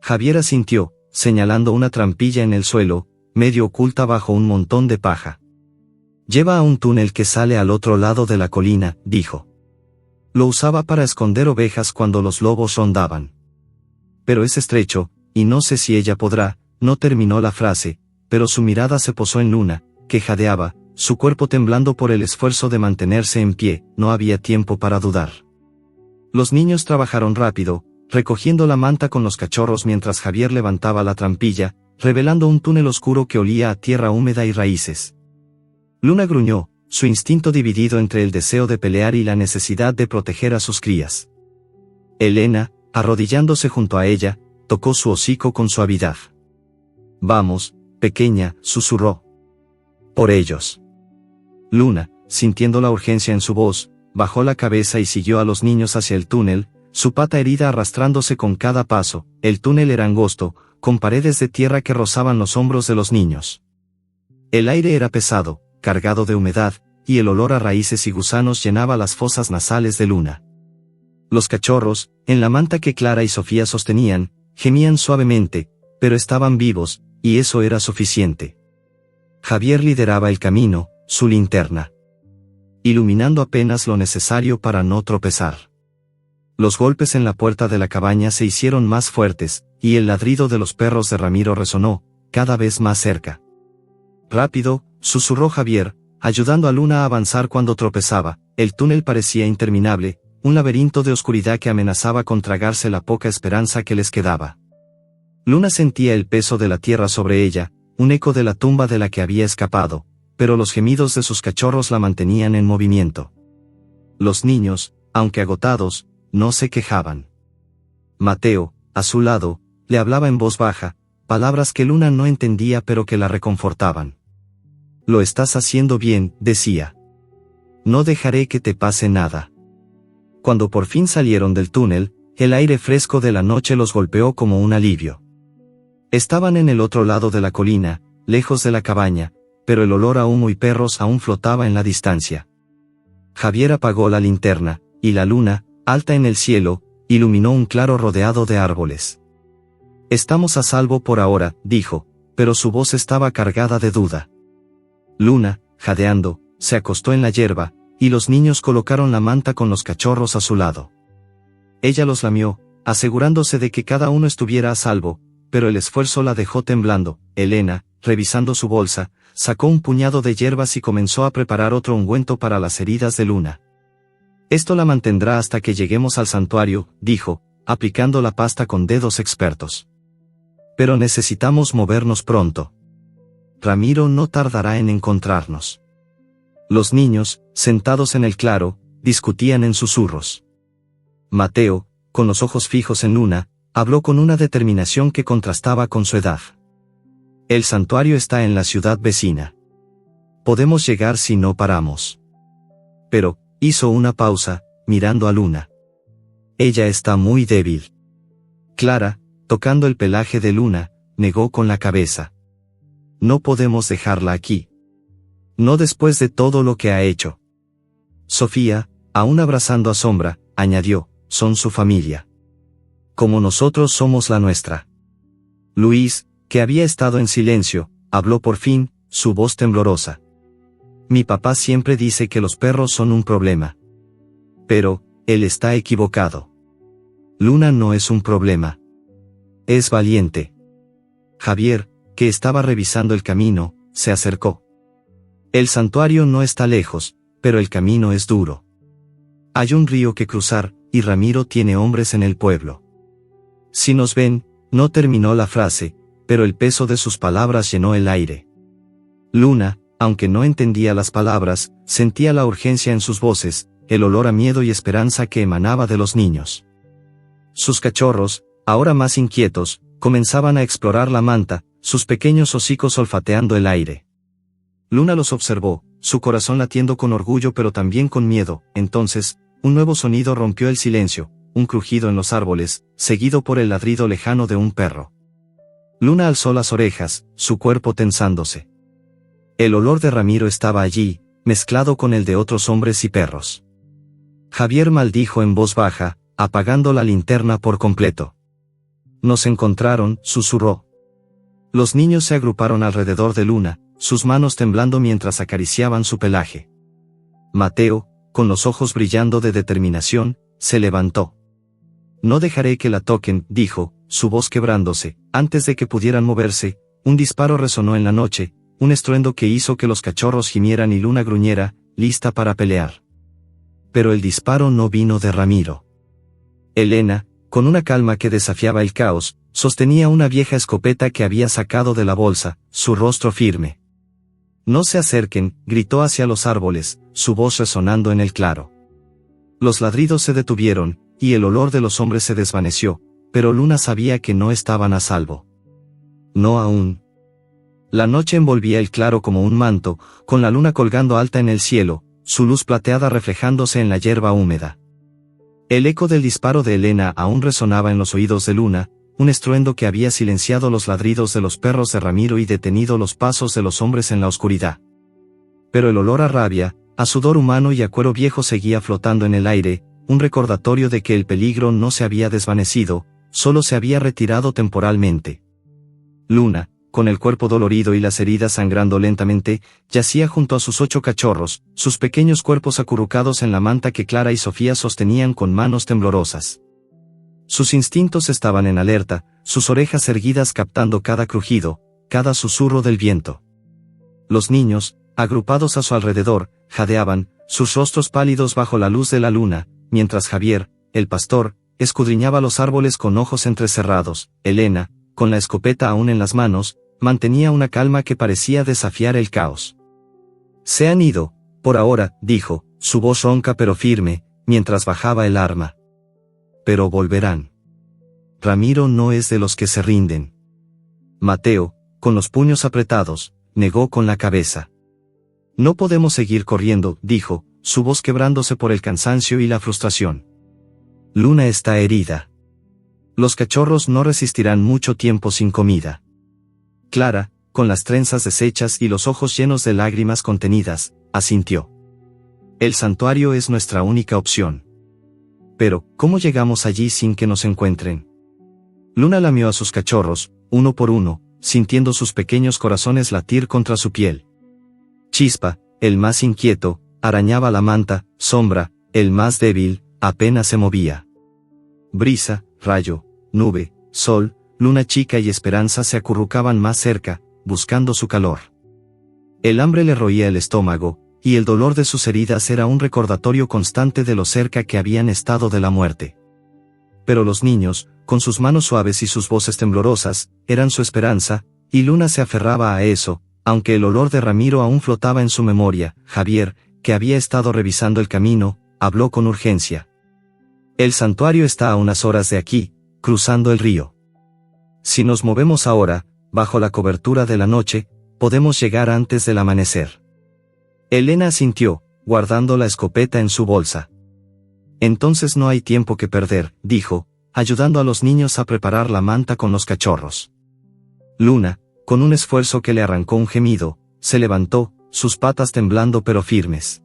Javier asintió, señalando una trampilla en el suelo, medio oculta bajo un montón de paja. Lleva a un túnel que sale al otro lado de la colina, dijo. Lo usaba para esconder ovejas cuando los lobos rondaban. Pero es estrecho, y no sé si ella podrá. No terminó la frase, pero su mirada se posó en Luna, que jadeaba, su cuerpo temblando por el esfuerzo de mantenerse en pie. No había tiempo para dudar. Los niños trabajaron rápido, recogiendo la manta con los cachorros mientras Javier levantaba la trampilla, revelando un túnel oscuro que olía a tierra húmeda y raíces. Luna gruñó, su instinto dividido entre el deseo de pelear y la necesidad de proteger a sus crías. Elena, arrodillándose junto a ella, tocó su hocico con suavidad. Vamos, pequeña, susurró. Por ellos. Luna, sintiendo la urgencia en su voz, bajó la cabeza y siguió a los niños hacia el túnel, su pata herida arrastrándose con cada paso. El túnel era angosto, con paredes de tierra que rozaban los hombros de los niños. El aire era pesado, cargado de humedad, y el olor a raíces y gusanos llenaba las fosas nasales de Luna. Los cachorros, en la manta que Clara y Sofía sostenían, gemían suavemente, pero estaban vivos, y eso era suficiente. Javier lideraba el camino, su linterna, iluminando apenas lo necesario para no tropezar. Los golpes en la puerta de la cabaña se hicieron más fuertes, y el ladrido de los perros de Ramiro resonó, cada vez más cerca. «Rápido», susurró Javier, ayudando a Luna a avanzar cuando tropezaba. El túnel parecía interminable, un laberinto de oscuridad que amenazaba con tragarse la poca esperanza que les quedaba. Luna sentía el peso de la tierra sobre ella, un eco de la tumba de la que había escapado, pero los gemidos de sus cachorros la mantenían en movimiento. Los niños, aunque agotados, no se quejaban. Mateo, a su lado, le hablaba en voz baja, palabras que Luna no entendía pero que la reconfortaban. «Lo estás haciendo bien», decía. «No dejaré que te pase nada». Cuando por fin salieron del túnel, el aire fresco de la noche los golpeó como un alivio. Estaban en el otro lado de la colina, lejos de la cabaña, pero el olor a humo y perros aún flotaba en la distancia. Javier apagó la linterna, y la luna, alta en el cielo, iluminó un claro rodeado de árboles. «Estamos a salvo por ahora», dijo, pero su voz estaba cargada de duda. Luna, jadeando, se acostó en la hierba, y los niños colocaron la manta con los cachorros a su lado. Ella los lamió, asegurándose de que cada uno estuviera a salvo, pero el esfuerzo la dejó temblando. Elena, revisando su bolsa, sacó un puñado de hierbas y comenzó a preparar otro ungüento para las heridas de Luna. «Esto la mantendrá hasta que lleguemos al santuario», dijo, aplicando la pasta con dedos expertos. «Pero necesitamos movernos pronto. Ramiro no tardará en encontrarnos». Los niños, sentados en el claro, discutían en susurros. Mateo, con los ojos fijos en Luna, habló con una determinación que contrastaba con su edad. «El santuario está en la ciudad vecina. Podemos llegar si no paramos». Pero, hizo una pausa, mirando a Luna. «Ella está muy débil». Clara, tocando el pelaje de Luna, negó con la cabeza. «No podemos dejarla aquí. No después de todo lo que ha hecho». Sofía, aún abrazando a Sombra, añadió, «Son su familia. Como nosotros somos la nuestra». Luis, que había estado en silencio, habló por fin, su voz temblorosa. «Mi papá siempre dice que los perros son un problema. Pero, él está equivocado. Luna no es un problema. Es valiente». Javier, que estaba revisando el camino, se acercó. «El santuario no está lejos, pero el camino es duro. Hay un río que cruzar, y Ramiro tiene hombres en el pueblo. Si nos ven», no terminó la frase, pero el peso de sus palabras llenó el aire. Luna, aunque no entendía las palabras, sentía la urgencia en sus voces, el olor a miedo y esperanza que emanaba de los niños. Sus cachorros, ahora más inquietos, comenzaban a explorar la manta, sus pequeños hocicos olfateando el aire. Luna los observó, su corazón latiendo con orgullo pero también con miedo. Entonces, un nuevo sonido rompió el silencio, un crujido en los árboles, seguido por el ladrido lejano de un perro. Luna alzó las orejas, su cuerpo tensándose. El olor de Ramiro estaba allí, mezclado con el de otros hombres y perros. Javier maldijo en voz baja, apagando la linterna por completo. «Nos encontraron», susurró. Los niños se agruparon alrededor de Luna, sus manos temblando mientras acariciaban su pelaje. Mateo, con los ojos brillando de determinación, se levantó. «No dejaré que la toquen», dijo, su voz quebrándose. Antes de que pudieran moverse, un disparo resonó en la noche, un estruendo que hizo que los cachorros gimieran y Luna gruñera, lista para pelear. Pero el disparo no vino de Ramiro. Elena, con una calma que desafiaba el caos, sostenía una vieja escopeta que había sacado de la bolsa, su rostro firme. «No se acerquen», gritó hacia los árboles, su voz resonando en el claro. Los ladridos se detuvieron, y el olor de los hombres se desvaneció, pero Luna sabía que no estaban a salvo. No aún. La noche envolvía el claro como un manto, con la luna colgando alta en el cielo, su luz plateada reflejándose en la hierba húmeda. El eco del disparo de Elena aún resonaba en los oídos de Luna, un estruendo que había silenciado los ladridos de los perros de Ramiro y detenido los pasos de los hombres en la oscuridad. Pero el olor a rabia, a sudor humano y a cuero viejo seguía flotando en el aire, un recordatorio de que el peligro no se había desvanecido, solo se había retirado temporalmente. Luna, con el cuerpo dolorido y las heridas sangrando lentamente, yacía junto a sus 8 cachorros, sus pequeños cuerpos acurrucados en la manta que Clara y Sofía sostenían con manos temblorosas. Sus instintos estaban en alerta, sus orejas erguidas captando cada crujido, cada susurro del viento. Los niños, agrupados a su alrededor, jadeaban, sus rostros pálidos bajo la luz de la luna, mientras Javier, el pastor, escudriñaba los árboles con ojos entrecerrados. Elena, con la escopeta aún en las manos, mantenía una calma que parecía desafiar el caos. Se han ido, por ahora, dijo, su voz ronca pero firme, mientras bajaba el arma. Pero volverán. Ramiro no es de los que se rinden. Mateo, con los puños apretados, negó con la cabeza. No podemos seguir corriendo, dijo, su voz quebrándose por el cansancio y la frustración. Luna está herida. Los cachorros no resistirán mucho tiempo sin comida. Clara, con las trenzas deshechas y los ojos llenos de lágrimas contenidas, asintió. El santuario es nuestra única opción. Pero, ¿cómo llegamos allí sin que nos encuentren? Luna lamió a sus cachorros, uno por uno, sintiendo sus pequeños corazones latir contra su piel. Chispa, el más inquieto, arañaba la manta. Sombra, el más débil, apenas se movía. Brisa, rayo, nube, sol, luna chica y esperanza se acurrucaban más cerca, buscando su calor. El hambre le roía el estómago, y el dolor de sus heridas era un recordatorio constante de lo cerca que habían estado de la muerte. Pero los niños, con sus manos suaves y sus voces temblorosas, eran su esperanza, y Luna se aferraba a eso, aunque el olor de Ramiro aún flotaba en su memoria. Javier, que había estado revisando el camino, habló con urgencia. El santuario está a unas horas de aquí, cruzando el río. Si nos movemos ahora, bajo la cobertura de la noche, podemos llegar antes del amanecer. Elena asintió, guardando la escopeta en su bolsa. Entonces no hay tiempo que perder, dijo, ayudando a los niños a preparar la manta con los cachorros. Luna, con un esfuerzo que le arrancó un gemido, se levantó, sus patas temblando pero firmes.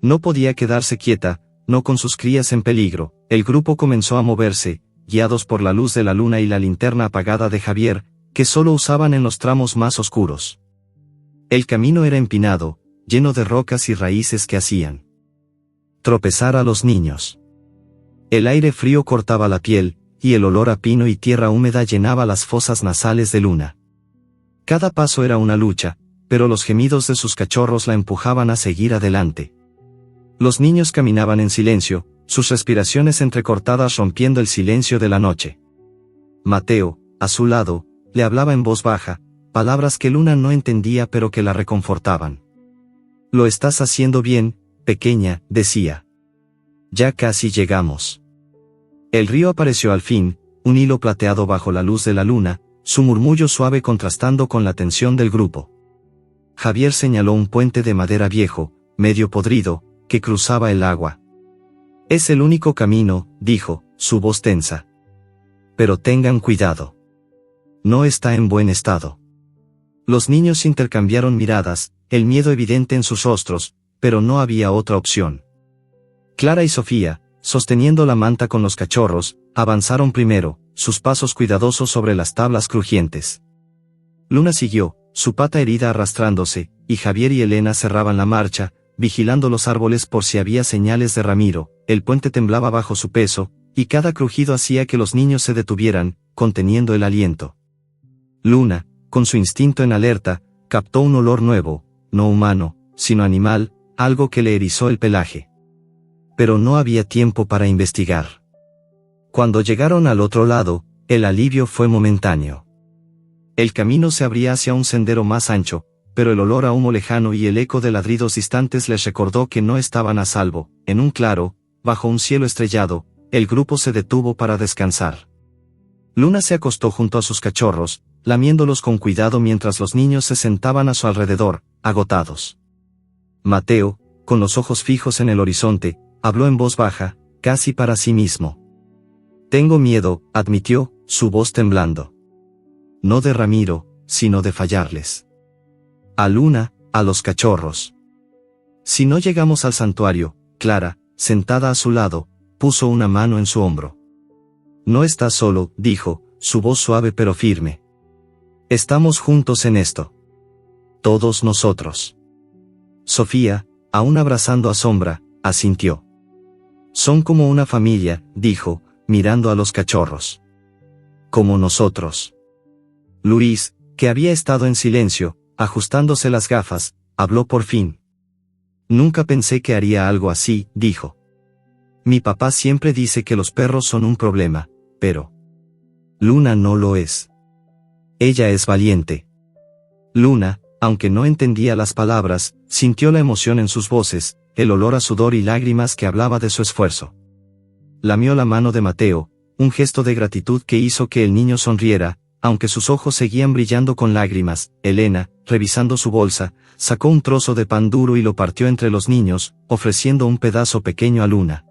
No podía quedarse quieta, no con sus crías en peligro. El grupo comenzó a moverse, guiados por la luz de la luna y la linterna apagada de Javier, que solo usaban en los tramos más oscuros. El camino era empinado, lleno de rocas y raíces que hacían tropezar a los niños. El aire frío cortaba la piel, y el olor a pino y tierra húmeda llenaba las fosas nasales de Luna. Cada paso era una lucha, pero los gemidos de sus cachorros la empujaban a seguir adelante. Los niños caminaban en silencio, sus respiraciones entrecortadas rompiendo el silencio de la noche. Mateo, a su lado, le hablaba en voz baja, palabras que Luna no entendía pero que la reconfortaban. Lo estás haciendo bien, pequeña, decía. Ya casi llegamos. El río apareció al fin, un hilo plateado bajo la luz de la luna, su murmullo suave contrastando con la tensión del grupo. Javier señaló un puente de madera viejo, medio podrido, que cruzaba el agua. Es el único camino, dijo, su voz tensa. Pero tengan cuidado. No está en buen estado. Los niños intercambiaron miradas, el miedo evidente en sus rostros, pero no había otra opción. Clara y Sofía, sosteniendo la manta con los cachorros, avanzaron primero, sus pasos cuidadosos sobre las tablas crujientes. Luna siguió, su pata herida arrastrándose, y Javier y Elena cerraban la marcha, vigilando los árboles por si había señales de Ramiro. El puente temblaba bajo su peso, y cada crujido hacía que los niños se detuvieran, conteniendo el aliento. Luna, con su instinto en alerta, captó un olor nuevo, no humano, sino animal, algo que le erizó el pelaje. Pero no había tiempo para investigar. Cuando llegaron al otro lado, el alivio fue momentáneo. El camino se abría hacia un sendero más ancho, pero el olor a humo lejano y el eco de ladridos distantes les recordó que no estaban a salvo. En un claro, bajo un cielo estrellado, el grupo se detuvo para descansar. Luna se acostó junto a sus cachorros, lamiéndolos con cuidado mientras los niños se sentaban a su alrededor, agotados. Mateo, con los ojos fijos en el horizonte, habló en voz baja, casi para sí mismo. Tengo miedo, admitió, su voz temblando. No de Ramiro, sino de fallarles. A Luna, a los cachorros. Si no llegamos al santuario, Clara, sentada a su lado, puso una mano en su hombro. No estás solo, dijo, su voz suave pero firme. Estamos juntos en esto. Todos nosotros. Sofía, aún abrazando a Sombra, asintió. Son como una familia, dijo, mirando a los cachorros. Como nosotros. Luis, que había estado en silencio, ajustándose las gafas, habló por fin. Nunca pensé que haría algo así, dijo. Mi papá siempre dice que los perros son un problema, pero Luna no lo es. Ella es valiente. Luna, aunque no entendía las palabras, sintió la emoción en sus voces, el olor a sudor y lágrimas que hablaba de su esfuerzo. Lamió la mano de Mateo, un gesto de gratitud que hizo que el niño sonriera, aunque sus ojos seguían brillando con lágrimas. Elena, revisando su bolsa, sacó un trozo de pan duro y lo partió entre los niños, ofreciendo un pedazo pequeño a Luna.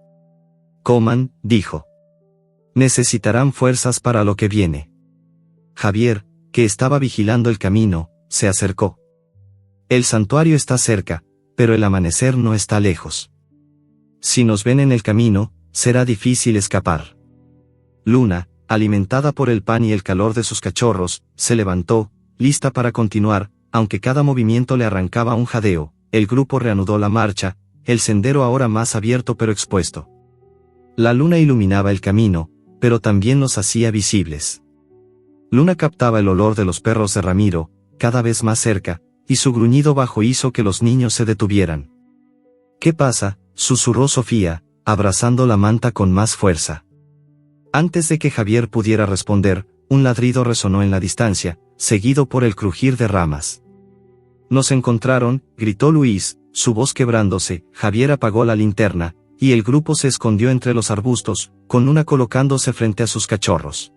Coman, dijo. Necesitarán fuerzas para lo que viene. Javier, que estaba vigilando el camino, se acercó. El santuario está cerca, pero el amanecer no está lejos. Si nos ven en el camino, será difícil escapar. Luna, alimentada por el pan y el calor de sus cachorros, se levantó, lista para continuar, aunque cada movimiento le arrancaba un jadeo. El grupo reanudó la marcha, el sendero ahora más abierto pero expuesto. La luna iluminaba el camino, pero también los hacía visibles. Luna captaba el olor de los perros de Ramiro, cada vez más cerca, y su gruñido bajo hizo que los niños se detuvieran. ¿Qué pasa?, susurró Sofía, abrazando la manta con más fuerza. Antes de que Javier pudiera responder, un ladrido resonó en la distancia, seguido por el crujir de ramas. Nos encontraron, gritó Luis, su voz quebrándose. Javier apagó la linterna, y el grupo se escondió entre los arbustos, con Luna colocándose frente a sus cachorros.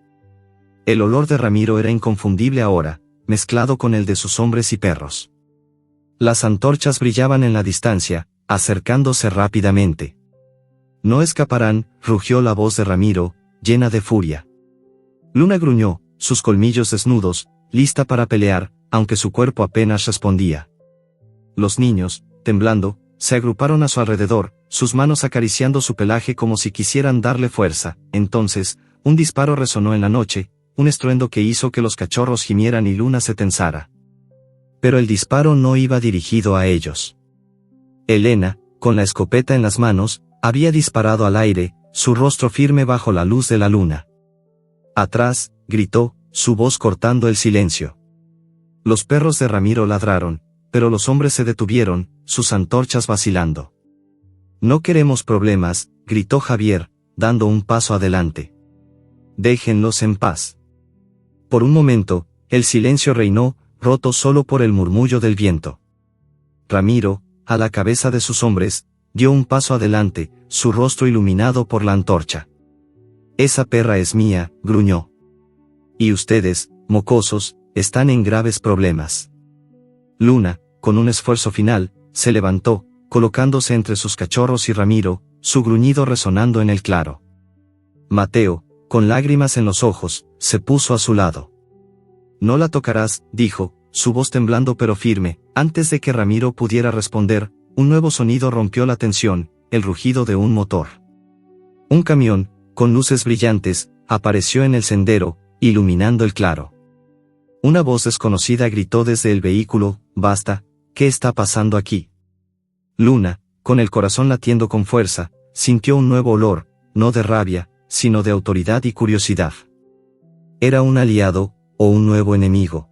El olor de Ramiro era inconfundible ahora, mezclado con el de sus hombres y perros. Las antorchas brillaban en la distancia, acercándose rápidamente. No escaparán, rugió la voz de Ramiro, llena de furia. Luna gruñó, sus colmillos desnudos, lista para pelear, aunque su cuerpo apenas respondía. Los niños, temblando, se agruparon a su alrededor, sus manos acariciando su pelaje como si quisieran darle fuerza. Entonces, un disparo resonó en la noche, un estruendo que hizo que los cachorros gimieran y Luna se tensara. Pero el disparo no iba dirigido a ellos. Elena, con la escopeta en las manos, había disparado al aire, su rostro firme bajo la luz de la luna. Atrás, gritó, su voz cortando el silencio. Los perros de Ramiro ladraron, pero los hombres se detuvieron, sus antorchas vacilando. No queremos problemas, gritó Javier, dando un paso adelante. Déjenlos en paz. Por un momento, el silencio reinó, roto solo por el murmullo del viento. Ramiro, a la cabeza de sus hombres, dio un paso adelante, su rostro iluminado por la antorcha. Esa perra es mía, gruñó. Y ustedes, mocosos, están en graves problemas. Luna, con un esfuerzo final, se levantó, colocándose entre sus cachorros y Ramiro, su gruñido resonando en el claro. Mateo, con lágrimas en los ojos, se puso a su lado. No la tocarás, dijo, su voz temblando pero firme. Antes de que Ramiro pudiera responder, un nuevo sonido rompió la tensión, el rugido de un motor. Un camión, con luces brillantes, apareció en el sendero, iluminando el claro. Una voz desconocida gritó desde el vehículo: «Basta, ¿qué está pasando aquí?». Luna, con el corazón latiendo con fuerza, sintió un nuevo olor, no de rabia, sino de autoridad y curiosidad. ¿Era un aliado, o un nuevo enemigo?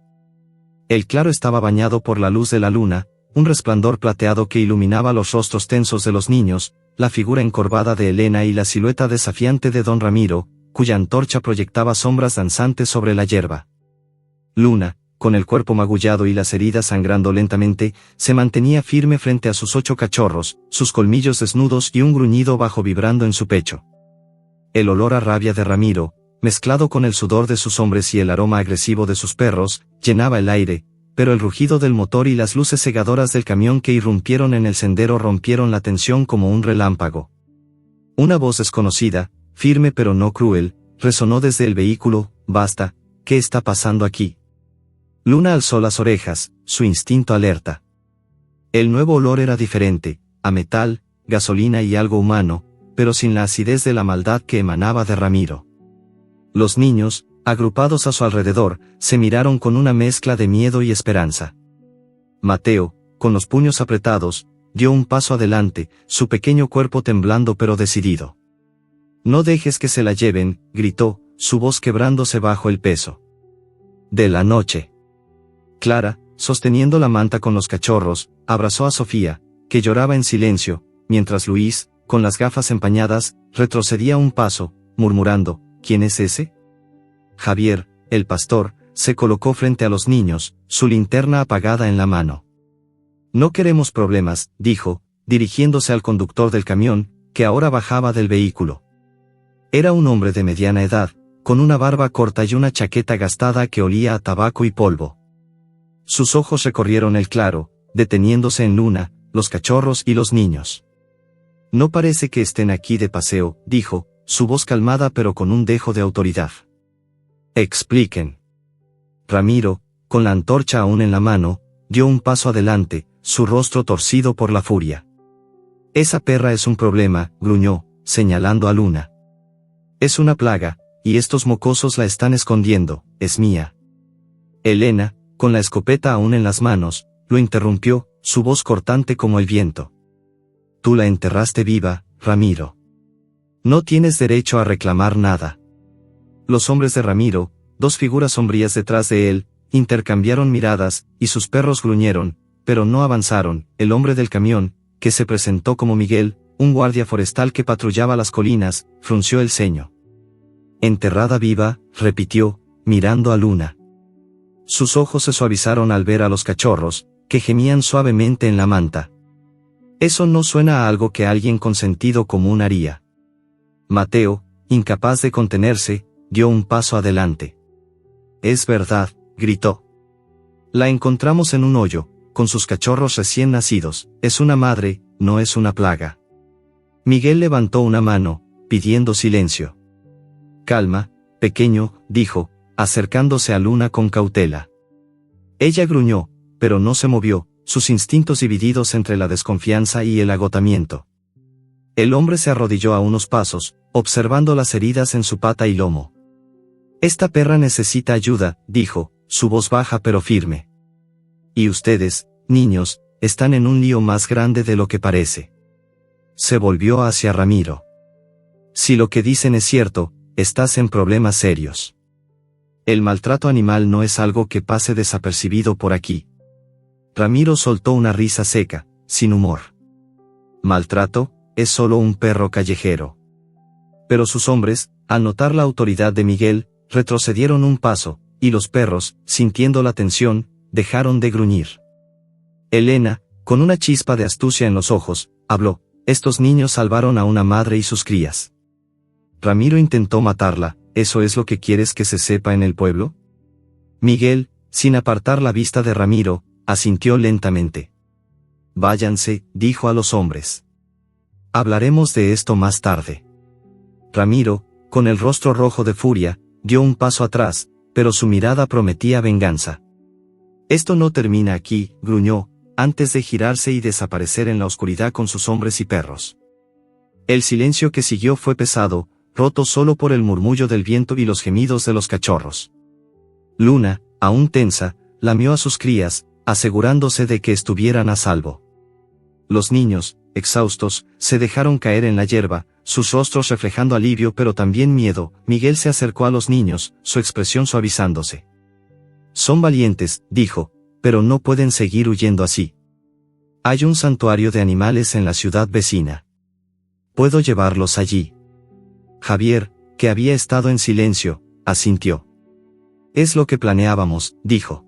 El claro estaba bañado por la luz de la luna, un resplandor plateado que iluminaba los rostros tensos de los niños, la figura encorvada de Elena y la silueta desafiante de don Ramiro, cuya antorcha proyectaba sombras danzantes sobre la hierba. Luna, con el cuerpo magullado y las heridas sangrando lentamente, se mantenía firme frente a sus 8 cachorros, sus colmillos desnudos y un gruñido bajo vibrando en su pecho. El olor a rabia de Ramiro, mezclado con el sudor de sus hombres y el aroma agresivo de sus perros, llenaba el aire, pero el rugido del motor y las luces cegadoras del camión que irrumpieron en el sendero rompieron la tensión como un relámpago. Una voz desconocida, firme pero no cruel, resonó desde el vehículo: «Basta, ¿qué está pasando aquí?». Luna alzó las orejas, su instinto alerta. El nuevo olor era diferente, a metal, gasolina y algo humano, pero sin la acidez de la maldad que emanaba de Ramiro. Los niños, Agrupados a su alrededor, se miraron con una mezcla de miedo y esperanza. Mateo, con los puños apretados, dio un paso adelante, su pequeño cuerpo temblando pero decidido. «No dejes que se la lleven», gritó, su voz quebrándose bajo el peso de la noche. Clara, sosteniendo la manta con los cachorros, abrazó a Sofía, que lloraba en silencio, mientras Luis, con las gafas empañadas, retrocedía un paso, murmurando, «¿Quién es ese?». Javier, el pastor, se colocó frente a los niños, su linterna apagada en la mano. «No queremos problemas», dijo, dirigiéndose al conductor del camión, que ahora bajaba del vehículo. Era un hombre de mediana edad, con una barba corta y una chaqueta gastada que olía a tabaco y polvo. Sus ojos recorrieron el claro, deteniéndose en Luna, los cachorros y los niños. «No parece que estén aquí de paseo», dijo, su voz calmada pero con un dejo de autoridad. «Expliquen». Ramiro, con la antorcha aún en la mano, dio un paso adelante, su rostro torcido por la furia. «Esa perra es un problema», gruñó, señalando a Luna. «Es una plaga, y estos mocosos la están escondiendo, es mía». Elena, con la escopeta aún en las manos, lo interrumpió, su voz cortante como el viento. «Tú la enterraste viva, Ramiro. No tienes derecho a reclamar nada». Los hombres de Ramiro, dos figuras sombrías detrás de él, intercambiaron miradas, y sus perros gruñeron, pero no avanzaron. El hombre del camión, que se presentó como Miguel, un guardia forestal que patrullaba las colinas, frunció el ceño. «Enterrada viva», repitió, mirando a Luna. Sus ojos se suavizaron al ver a los cachorros, que gemían suavemente en la manta. Eso no suena a algo que alguien con sentido común haría. Mateo, incapaz de contenerse, dio un paso adelante. «Es verdad», gritó. «La encontramos en un hoyo, con sus cachorros recién nacidos, es una madre, no es una plaga». Miguel levantó una mano, pidiendo silencio. «Calma, pequeño», dijo, acercándose a Luna con cautela. Ella gruñó, pero no se movió, sus instintos divididos entre la desconfianza y el agotamiento. El hombre se arrodilló a unos pasos, observando las heridas en su pata y lomo. «Esta perra necesita ayuda», dijo, su voz baja pero firme. «Y ustedes, niños, están en un lío más grande de lo que parece». Se volvió hacia Ramiro. «Si lo que dicen es cierto, estás en problemas serios. El maltrato animal no es algo que pase desapercibido por aquí». Ramiro soltó una risa seca, sin humor. «¿Maltrato? Es solo un perro callejero». Pero sus hombres, al notar la autoridad de Miguel, retrocedieron un paso, y los perros, sintiendo la tensión, dejaron de gruñir. Elena, con una chispa de astucia en los ojos, habló: «Estos niños salvaron a una madre y sus crías. Ramiro intentó matarla, ¿eso es lo que quieres que se sepa en el pueblo?». Miguel, sin apartar la vista de Ramiro, asintió lentamente. «Váyanse», dijo a los hombres. «Hablaremos de esto más tarde». Ramiro, con el rostro rojo de furia, dio un paso atrás, pero su mirada prometía venganza. «Esto no termina aquí», gruñó, antes de girarse y desaparecer en la oscuridad con sus hombres y perros. El silencio que siguió fue pesado, roto solo por el murmullo del viento y los gemidos de los cachorros. Luna, aún tensa, lamió a sus crías, asegurándose de que estuvieran a salvo. Los niños, exhaustos, se dejaron caer en la hierba, sus rostros reflejando alivio pero también miedo. Miguel se acercó a los niños, su expresión suavizándose. «Son valientes», dijo, «pero no pueden seguir huyendo así. Hay un santuario de animales en la ciudad vecina. Puedo llevarlos allí». Javier, que había estado en silencio, asintió. «Es lo que planeábamos», dijo.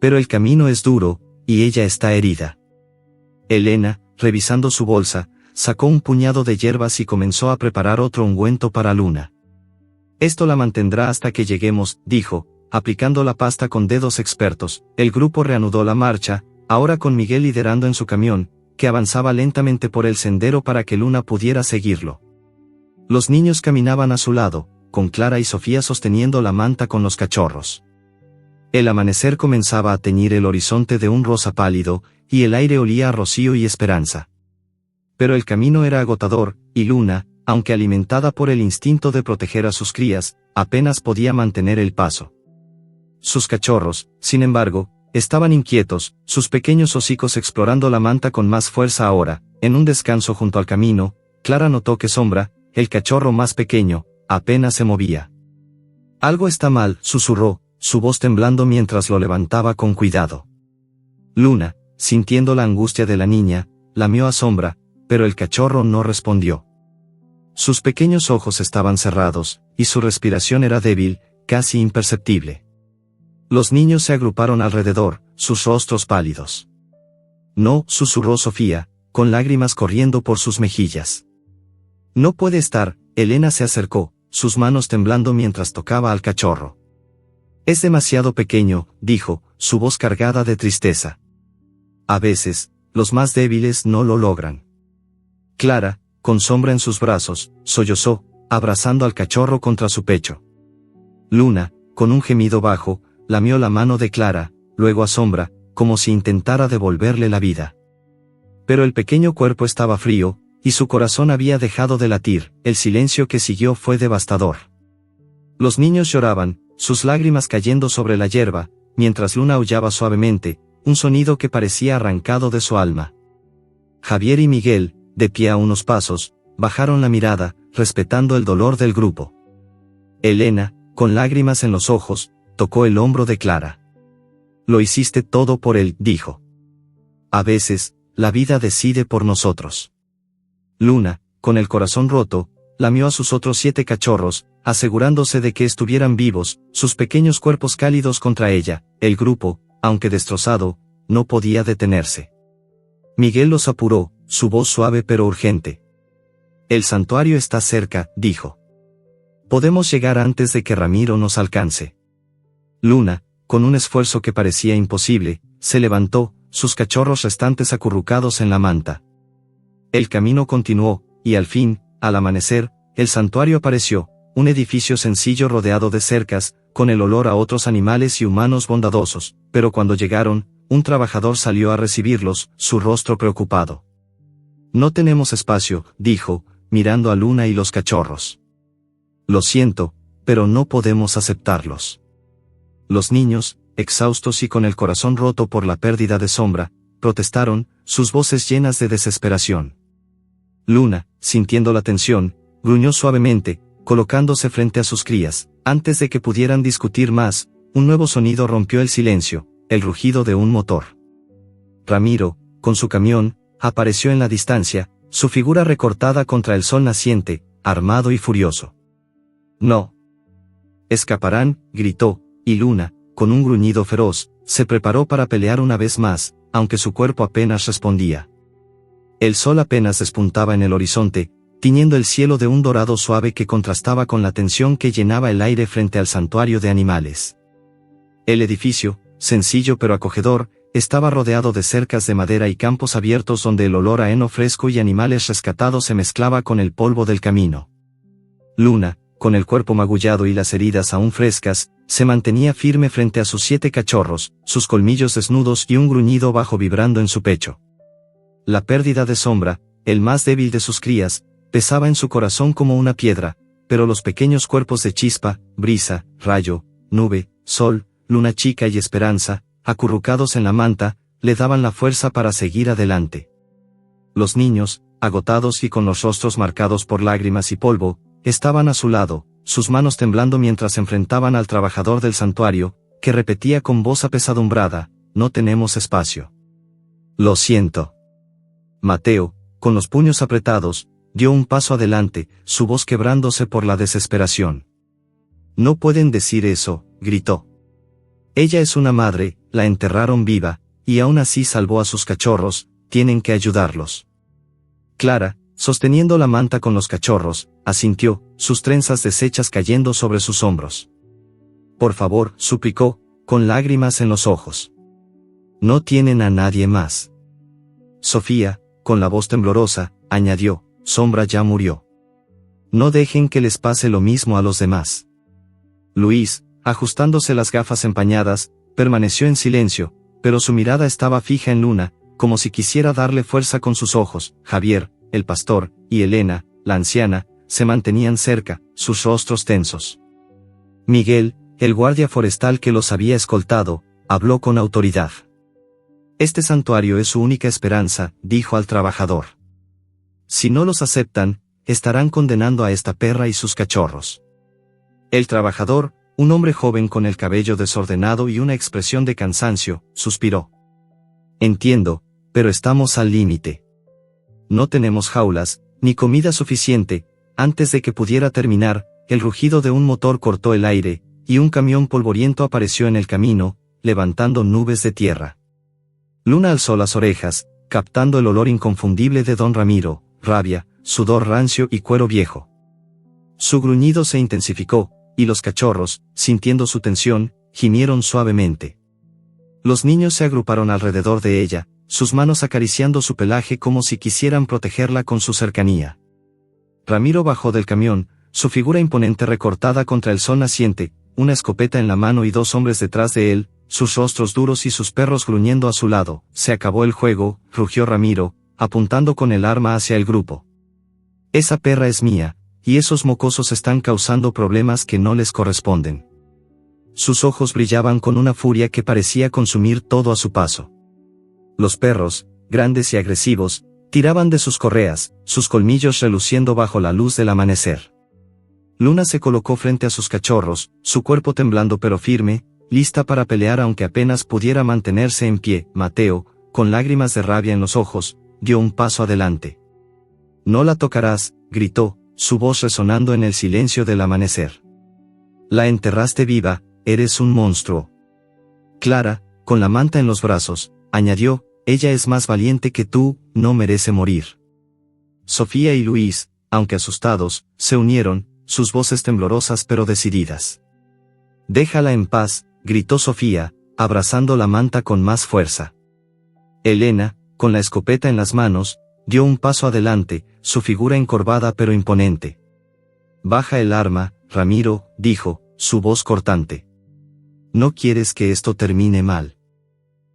«Pero el camino es duro, y ella está herida». Elena, revisando su bolsa, sacó un puñado de hierbas y comenzó a preparar otro ungüento para Luna. «Esto la mantendrá hasta que lleguemos», dijo, aplicando la pasta con dedos expertos. El grupo reanudó la marcha, ahora con Miguel liderando en su camión, que avanzaba lentamente por el sendero para que Luna pudiera seguirlo. Los niños caminaban a su lado, con Clara y Sofía sosteniendo la manta con los cachorros. El amanecer comenzaba a teñir el horizonte de un rosa pálido, y el aire olía a rocío y esperanza. Pero el camino era agotador, y Luna, aunque alimentada por el instinto de proteger a sus crías, apenas podía mantener el paso. Sus cachorros, sin embargo, estaban inquietos, sus pequeños hocicos explorando la manta con más fuerza ahora. En un descanso junto al camino, Clara notó que Sombra, el cachorro más pequeño, apenas se movía. «Algo está mal», susurró, su voz temblando mientras lo levantaba con cuidado. Luna, sintiendo la angustia de la niña, lamió a Sombra, pero el cachorro no respondió. Sus pequeños ojos estaban cerrados, y su respiración era débil, casi imperceptible. Los niños se agruparon alrededor, sus rostros pálidos. «No», susurró Sofía, con lágrimas corriendo por sus mejillas. «No puede estar», Elena se acercó, sus manos temblando mientras tocaba al cachorro. «Es demasiado pequeño», dijo, su voz cargada de tristeza. «A veces, los más débiles no lo logran». Clara, con Sombra en sus brazos, sollozó, abrazando al cachorro contra su pecho. Luna, con un gemido bajo, lamió la mano de Clara, luego a Sombra, como si intentara devolverle la vida. Pero el pequeño cuerpo estaba frío, y su corazón había dejado de latir. El silencio que siguió fue devastador. Los niños lloraban, sus lágrimas cayendo sobre la hierba, mientras Luna aullaba suavemente, un sonido que parecía arrancado de su alma. Javier y Miguel, de pie a unos pasos, bajaron la mirada, respetando el dolor del grupo. Elena, con lágrimas en los ojos, tocó el hombro de Clara. «Lo hiciste todo por él», dijo. «A veces, la vida decide por nosotros». Luna, con el corazón roto, lamió a sus otros 7 cachorros, asegurándose de que estuvieran vivos, sus pequeños cuerpos cálidos contra ella. El grupo, aunque destrozado, no podía detenerse. Miguel los apuró, su voz suave pero urgente. «El santuario está cerca», dijo. «Podemos llegar antes de que Ramiro nos alcance». Luna, con un esfuerzo que parecía imposible, se levantó, sus cachorros restantes acurrucados en la manta. El camino continuó, y al fin, al amanecer, el santuario apareció, un edificio sencillo rodeado de cercas, con el olor a otros animales y humanos bondadosos, pero cuando llegaron, un trabajador salió a recibirlos, su rostro preocupado. «No tenemos espacio», dijo, mirando a Luna y los cachorros. «Lo siento, pero no podemos aceptarlos». Los niños, exhaustos y con el corazón roto por la pérdida de Sombra, protestaron, sus voces llenas de desesperación. Luna, sintiendo la tensión, gruñó suavemente, colocándose frente a sus crías. Antes de que pudieran discutir más, un nuevo sonido rompió el silencio, el rugido de un motor. Ramiro, con su camión, apareció en la distancia, su figura recortada contra el sol naciente, armado y furioso. «No. Escaparán», gritó, y Luna, con un gruñido feroz, se preparó para pelear una vez más, aunque su cuerpo apenas respondía. El sol apenas despuntaba en el horizonte, tiñendo el cielo de un dorado suave que contrastaba con la tensión que llenaba el aire frente al santuario de animales. El edificio, sencillo pero acogedor, estaba rodeado de cercas de madera y campos abiertos donde el olor a heno fresco y animales rescatados se mezclaba con el polvo del camino. Luna, con el cuerpo magullado y las heridas aún frescas, se mantenía firme frente a sus 7 cachorros, sus colmillos desnudos y un gruñido bajo vibrando en su pecho. La pérdida de Sombra, el más débil de sus crías, pesaba en su corazón como una piedra, pero los pequeños cuerpos de Chispa, Brisa, Rayo, Nube, Sol, Luna Chica y Esperanza, acurrucados en la manta, le daban la fuerza para seguir adelante. Los niños, agotados y con los rostros marcados por lágrimas y polvo, estaban a su lado, sus manos temblando mientras enfrentaban al trabajador del santuario, que repetía con voz apesadumbrada: «No tenemos espacio». «Lo siento». Mateo, con los puños apretados, dio un paso adelante, su voz quebrándose por la desesperación. «No pueden decir eso», gritó. «Ella es una madre, la enterraron viva, y aún así salvó a sus cachorros, tienen que ayudarlos». Clara, sosteniendo la manta con los cachorros, asintió, sus trenzas deshechas cayendo sobre sus hombros. «Por favor», suplicó, con lágrimas en los ojos. «No tienen a nadie más». Sofía, con la voz temblorosa, añadió: «Sombra ya murió. No dejen que les pase lo mismo a los demás». Luis, ajustándose las gafas empañadas, permaneció en silencio, pero su mirada estaba fija en Luna, como si quisiera darle fuerza con sus ojos. Javier, el pastor, y Elena, la anciana, se mantenían cerca, sus rostros tensos. Miguel, el guardia forestal que los había escoltado, habló con autoridad. Este santuario es su única esperanza, dijo al trabajador. Si no los aceptan, estarán condenando a esta perra y sus cachorros. El trabajador, un hombre joven con el cabello desordenado y una expresión de cansancio, suspiró. Entiendo, pero estamos al límite. No tenemos jaulas, ni comida suficiente. Antes de que pudiera terminar, el rugido de un motor cortó el aire, y un camión polvoriento apareció en el camino, levantando nubes de tierra. Luna alzó las orejas, captando el olor inconfundible de don Ramiro, rabia, sudor rancio y cuero viejo. Su gruñido se intensificó, y los cachorros, sintiendo su tensión, gimieron suavemente. Los niños se agruparon alrededor de ella, sus manos acariciando su pelaje como si quisieran protegerla con su cercanía. Ramiro bajó del camión, su figura imponente recortada contra el sol naciente, una escopeta en la mano y dos hombres detrás de él, sus rostros duros y sus perros gruñendo a su lado. Se acabó el juego, rugió Ramiro, apuntando con el arma hacia el grupo. Esa perra es mía, y esos mocosos están causando problemas que no les corresponden. Sus ojos brillaban con una furia que parecía consumir todo a su paso. Los perros, grandes y agresivos, tiraban de sus correas, sus colmillos reluciendo bajo la luz del amanecer. Luna se colocó frente a sus cachorros, su cuerpo temblando pero firme, lista para pelear aunque apenas pudiera mantenerse en pie. Mateo, con lágrimas de rabia en los ojos, dio un paso adelante. «No la tocarás», gritó, su voz resonando en el silencio del amanecer. «La enterraste viva, eres un monstruo». Clara, con la manta en los brazos, añadió, «Ella es más valiente que tú, no merece morir». Sofía y Luis, aunque asustados, se unieron, sus voces temblorosas pero decididas. «Déjala en paz», gritó Sofía, abrazando la manta con más fuerza. Elena, con la escopeta en las manos, dio un paso adelante, su figura encorvada pero imponente. «Baja el arma, Ramiro», dijo, su voz cortante. «No quieres que esto termine mal».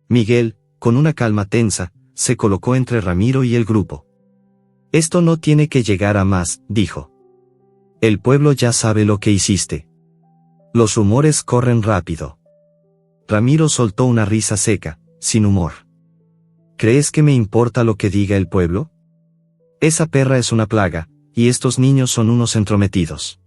Miguel, con una calma tensa, se colocó entre Ramiro y el grupo. «Esto no tiene que llegar a más», dijo. «El pueblo ya sabe lo que hiciste. Los rumores corren rápido». Ramiro soltó una risa seca, sin humor. «¿Crees que me importa lo que diga el pueblo? Esa perra es una plaga, y estos niños son unos entrometidos».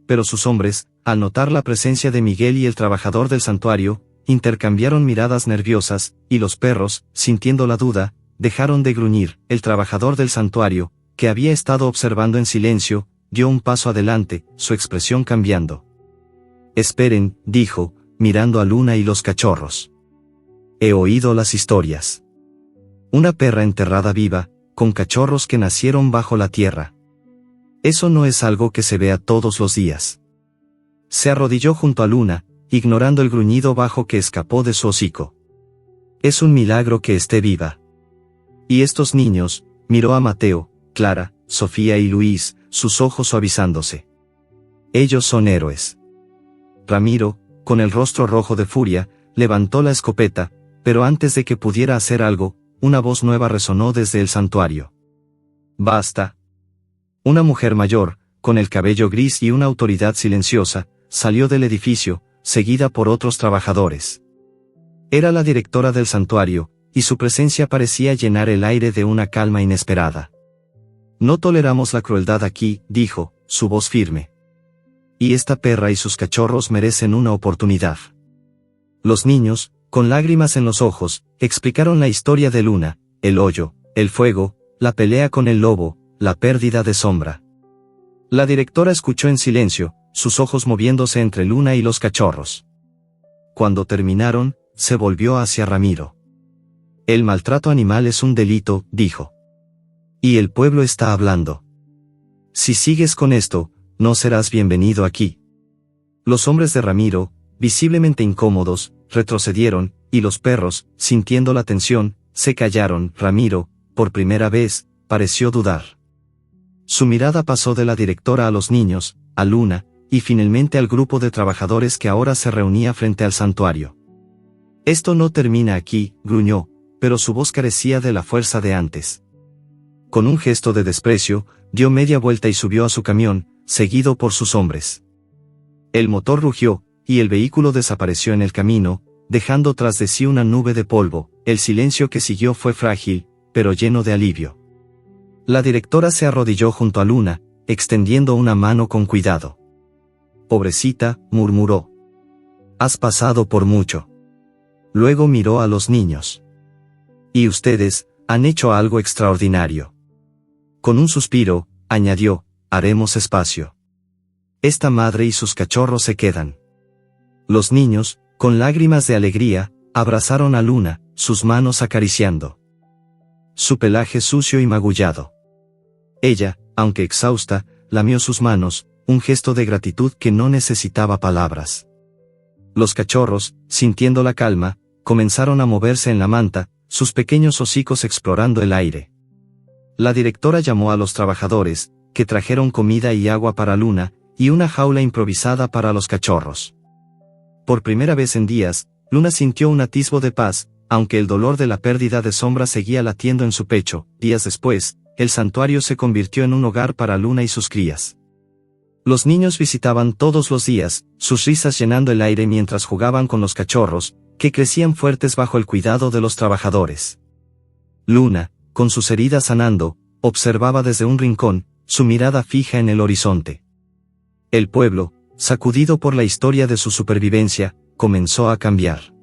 Pero sus hombres, al notar la presencia de Miguel y el trabajador del santuario, intercambiaron miradas nerviosas, y los perros, sintiendo la duda, dejaron de gruñir. El trabajador del santuario, que había estado observando en silencio, dio un paso adelante, su expresión cambiando. «Esperen», dijo, mirando a Luna y los cachorros. «He oído las historias. Una perra enterrada viva, con cachorros que nacieron bajo la tierra. Eso no es algo que se vea todos los días». Se arrodilló junto a Luna, ignorando el gruñido bajo que escapó de su hocico. «Es un milagro que esté viva. Y estos niños», miró a Mateo, Clara, Sofía y Luis, sus ojos suavizándose. «Ellos son héroes». Ramiro, con el rostro rojo de furia, levantó la escopeta, pero antes de que pudiera hacer algo, una voz nueva resonó desde el santuario. «Basta». Una mujer mayor, con el cabello gris y una autoridad silenciosa, salió del edificio, seguida por otros trabajadores. Era la directora del santuario, y su presencia parecía llenar el aire de una calma inesperada. «No toleramos la crueldad aquí», dijo, su voz firme. «Y esta perra y sus cachorros merecen una oportunidad». Los niños, con lágrimas en los ojos, explicaron la historia de Luna, el hoyo, el fuego, la pelea con el lobo, la pérdida de Sombra. La directora escuchó en silencio, sus ojos moviéndose entre Luna y los cachorros. Cuando terminaron, se volvió hacia Ramiro. «El maltrato animal es un delito», dijo. «Y el pueblo está hablando. Si sigues con esto, no serás bienvenido aquí». Los hombres de Ramiro, visiblemente incómodos, retrocedieron, y los perros, sintiendo la tensión, se callaron. Ramiro, por primera vez, pareció dudar. Su mirada pasó de la directora a los niños, a Luna, y finalmente al grupo de trabajadores que ahora se reunía frente al santuario. «Esto no termina aquí», gruñó, pero su voz carecía de la fuerza de antes. con un gesto de desprecio, dio media vuelta y subió a su camión, seguido por sus hombres. El motor rugió, y el vehículo desapareció en el camino, dejando tras de sí una nube de polvo. El silencio que siguió fue frágil, pero lleno de alivio. La directora se arrodilló junto a Luna, extendiendo una mano con cuidado. «Pobrecita», murmuró. «Has pasado por mucho». Luego miró a los niños. «Y ustedes, han hecho algo extraordinario». Con un suspiro, añadió, «haremos espacio. Esta madre y sus cachorros se quedan». Los niños, con lágrimas de alegría, abrazaron a Luna, sus manos acariciando su pelaje sucio y magullado. Ella, aunque exhausta, lamió sus manos, un gesto de gratitud que no necesitaba palabras. Los cachorros, sintiendo la calma, comenzaron a moverse en la manta, sus pequeños hocicos explorando el aire. La directora llamó a los trabajadores, que trajeron comida y agua para Luna, y una jaula improvisada para los cachorros. Por primera vez en días, Luna sintió un atisbo de paz, aunque el dolor de la pérdida de Sombra seguía latiendo en su pecho. Días después, el santuario se convirtió en un hogar para Luna y sus crías. Los niños visitaban todos los días, sus risas llenando el aire mientras jugaban con los cachorros, que crecían fuertes bajo el cuidado de los trabajadores. Luna, con sus heridas sanando, observaba desde un rincón, su mirada fija en el horizonte. El pueblo, sacudido por la historia de su supervivencia, comenzó a cambiar.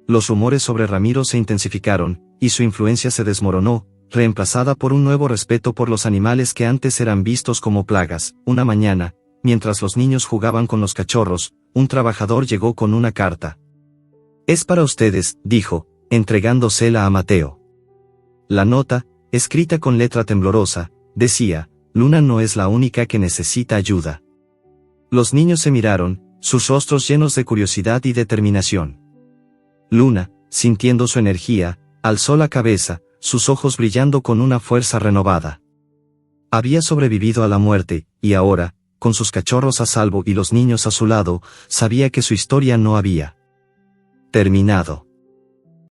Los rumores sobre Ramiro se intensificaron, y su influencia se desmoronó, reemplazada por un nuevo respeto por los animales que antes eran vistos como plagas. Una mañana, mientras los niños jugaban con los cachorros, un trabajador llegó con una carta. «Es para ustedes», dijo, entregándosela a Mateo. La nota, escrita con letra temblorosa, decía, «Luna no es la única que necesita ayuda». Los niños se miraron, sus rostros llenos de curiosidad y determinación. Luna, sintiendo su energía, alzó la cabeza, sus ojos brillando con una fuerza renovada. Había sobrevivido a la muerte, y ahora, con sus cachorros a salvo y los niños a su lado, sabía que su historia no había terminado.